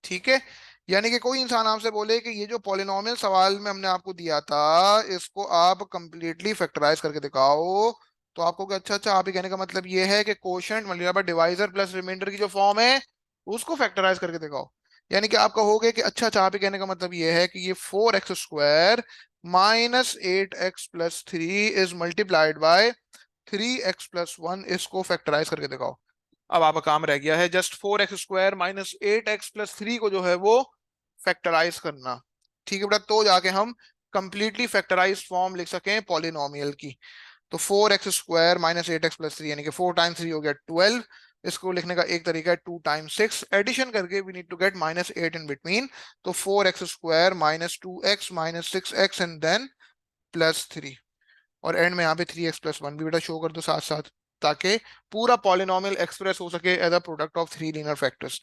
ठीक है, यानी कि कोई इंसान आपसे बोले कि ये जो पॉलिनॉमियल सवाल में हमने आपको दिया था, इसको आप कंप्लीटली फैक्टराइज करके दिखाओ, तो आपको क्या, अच्छा अच्छा, आप ही कहने का मतलब ये है कि quotient multiply by divisor plus remainder की जो फॉर्म है उसको फैक्टराइज करके दिखाओ। यानी कि आप कहोगे कि अच्छा अच्छा, आप ही कहने का मतलब ये है कि ये 4x² minus 8x+3 is multiplied by 3x+1, इसको फैक्टराइज करके दिखाओ। अब आपका काम रह गया है जस्ट 4x² माइनस 8x+3 को जो है वो फैक्टराइज करना। ठीक है बेटा, तो जाके हम कंप्लीटली फैक्टराइज फॉर्म लिख सकें पॉलिनोमियल की। तो 4x² माइनस 8x+3 यानी कि 4 टाइम्स 3 हो गया 12। इसको लिखने का एक तरीका है 2 टाइम्स 6, एडिशन करके we need to get -8 in between. तो 4x² minus 2x minus 6x and then +3, और एंड में यहाँ पे 3x+1 भी बेटा शो कर दो साथ साथ, ताकि पूरा पॉलिनोमियल एक्सप्रेस हो सके as a product of three linear factors.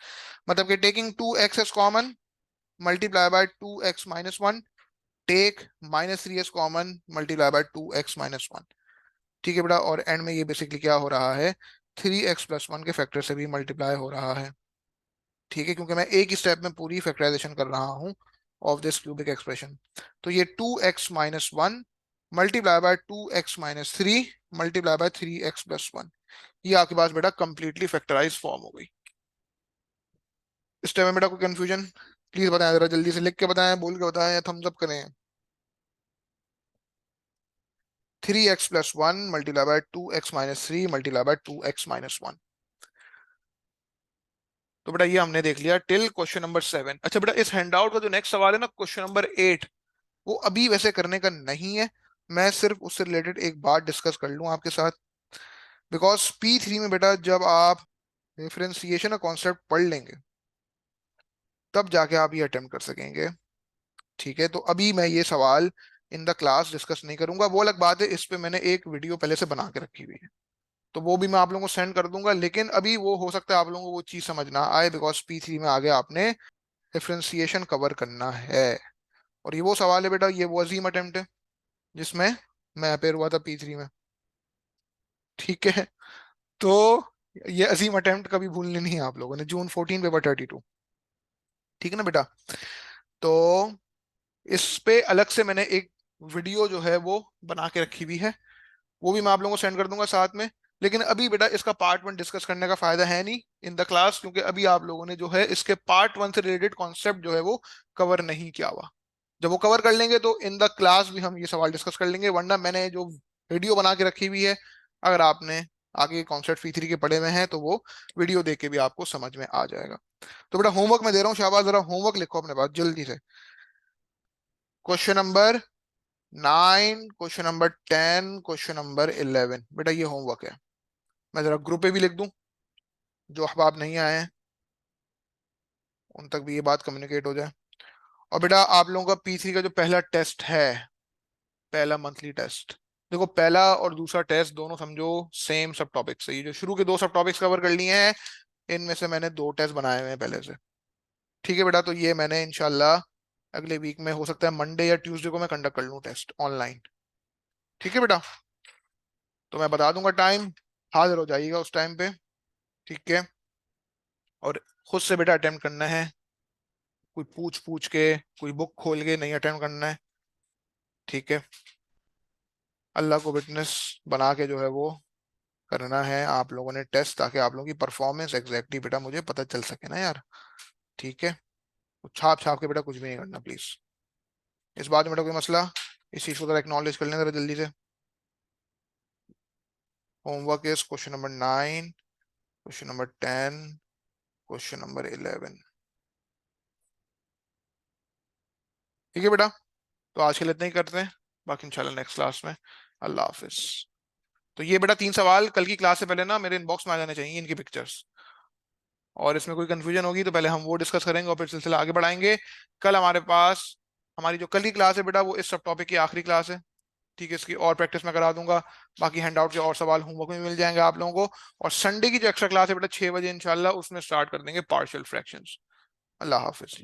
मतलब कि taking 2x as common, multiply by 2x-1, take -3 as common, multiply by 2x-1। ठीक है बेटा, और एंड में ये बेसिकली क्या हो रहा है, 3x+1 के फैक्टर से भी मल्टीप्लाई हो रहा है। ठीक है, क्योंकि मैं एक ही स्टेप में पूरी फैक्टराइजेशन कर रहा हूँ ऑफ दिस क्यूबिक एक्सप्रेशन। तो ये 2x-1 multiply by 2x-3 multiply by 3x+1, ये आपके पास बेटा कंप्लीटली फैक्टराइज फॉर्म हो गई। इस टाइम में बेटा कोई कंफ्यूजन? प्लीज बताएं, जरा जल्दी से लिख के बताएं, बोल के बताएं, या थम्स अप करें। 3x+1 multiply by 2x-3 multiply by 2x-1। तो बेटा ये हमने देख लिया टिल क्वेश्चन नंबर 7। अच्छा बेटा, इस हैंडआउट का जो नेक्स्ट सवाल है ना, क्वेश्चन नंबर 8, वो अभी वैसे करने का नहीं है। मैं सिर्फ उससे रिलेटेड एक बात डिस्कस कर लूं आपके साथ, बिकॉज P3 में बेटा जब आप डिफरेंशिएशन का कॉन्सेप्ट पढ़ लेंगे, तब जाके आप ये अटेम्प्ट कर सकेंगे। ठीक है, तो अभी मैं ये सवाल इन द क्लास डिस्कस नहीं करूंगा। वो अलग बात है, इस पे मैंने एक वीडियो पहले से बना के रखी हुई है, तो वो भी मैं आप लोगों को सेंड कर दूंगा। लेकिन अभी वो हो सकता है आप लोगों को वो चीज समझ ना आए, बिकॉज P3 में आगे आपने डिफरेंशिएशन कवर करना है। और ये वो सवाल है बेटा, ये वो अजीम अटेम्प्ट है जिसमें मैं अपेयर हुआ था P3 में। ठीक है, तो ये अजीम अटेम्प्ट कभी भूलने नहीं है आप लोगों ने, June 14 पेपर 32। ठीक है ना बेटा? तो इस पे अलग से मैंने एक वीडियो जो है वो बना के रखी हुई है, वो भी मैं आप लोगों को सेंड कर दूंगा साथ में। लेकिन अभी बेटा इसका पार्ट 1 डिस्कस करने का फायदा है नहीं इन द क्लास, क्योंकि अभी आप लोगों ने जो है इसके पार्ट 1 से रिलेटेड कॉन्सेप्ट जो है वो कवर नहीं किया हुआ। जब वो कवर कर लेंगे तो इन द क्लास भी हम ये सवाल डिस्कस कर लेंगे, वरना मैंने जो वीडियो बना के रखी हुई है, अगर आपने आगे कॉन्सेप्ट P3 के पढ़े हुए हैं तो वो वीडियो देख के भी आपको समझ में आ जाएगा। तो बेटा होमवर्क मैं दे रहा हूँ, शाबाश, जरा होमवर्क लिखो अपने पास जल्दी से। Question number 9, question number 10, question number 11, बेटा ये होमवर्क है। मैं जरा ग्रुप पे भी लिख दूं, जो अहबाब नहीं आए हैं उन तक भी ये बात कम्युनिकेट हो जाए। और बेटा आप लोगों का P3 का जो पहला टेस्ट है, पहला मंथली टेस्ट, देखो पहला और दूसरा टेस्ट दोनों समझो सेम सब टॉपिक्स से, ये जो शुरू के दो सब टॉपिक्स कवर कर लिए हैं, इनमें से मैंने दो टेस्ट बनाए हुए हैं पहले से। ठीक है बेटा, तो ये मैंने इंशाल्लाह अगले वीक में, हो सकता है मंडे या ट्यूसडे को मैं कंडक्ट कर लूँ टेस्ट ऑनलाइन। ठीक है बेटा, तो मैं बता दूंगा टाइम, हाजिर हो जाइएगा उस टाइम पे। ठीक है, और खुद से बेटा अटेम्प्ट करना है, कोई पूछ पूछ के, कोई बुक खोल के नहीं अटेम्प्ट करना है। ठीक है, अल्लाह को विटनेस बना के जो है वो करना है आप लोगों ने टेस्ट, ताकि आप लोगों की परफॉर्मेंस एग्जैक्टली बेटा मुझे पता चल सके ना यार। ठीक है, तो छाप छाप के बेटा कुछ भी नहीं करना प्लीज। इस बात में बेटा कोई मसला? इस चीज को जरा एक्नॉलेज कर लें जरा जल्दी से। Homework is question number 9, question number 10, question number 11। ठीक है बेटा, तो आज के लिए इतना ही करते हैं, बाकी इंशाल्लाह नेक्स्ट क्लास में। अल्लाह हाफिज। तो ये बेटा 3 सवाल कल की क्लास से पहले ना मेरे इनबॉक्स में आ जाने चाहिए, इनकी पिक्चर्स। और इसमें कोई कंफ्यूजन होगी तो पहले हम वो डिस्कस करेंगे और फिर सिलसिला आगे बढ़ाएंगे। कल हमारे पास हमारी जो कल की क्लास है बेटा, वो इस सब टॉपिक की आखिरी क्लास है। ठीक है, इसकी और प्रैक्टिस मैं करा दूंगा। बाकी हैंडआउट के और सवाल होमवर्क में मिल जाएंगे आप लोगों को। और संडे की जो एक्स्ट्रा क्लास है बेटा 6 बजे इंशाल्लाह, उसमें स्टार्ट कर देंगे पार्शियल फ्रैक्शंस। अल्लाह हाफिज।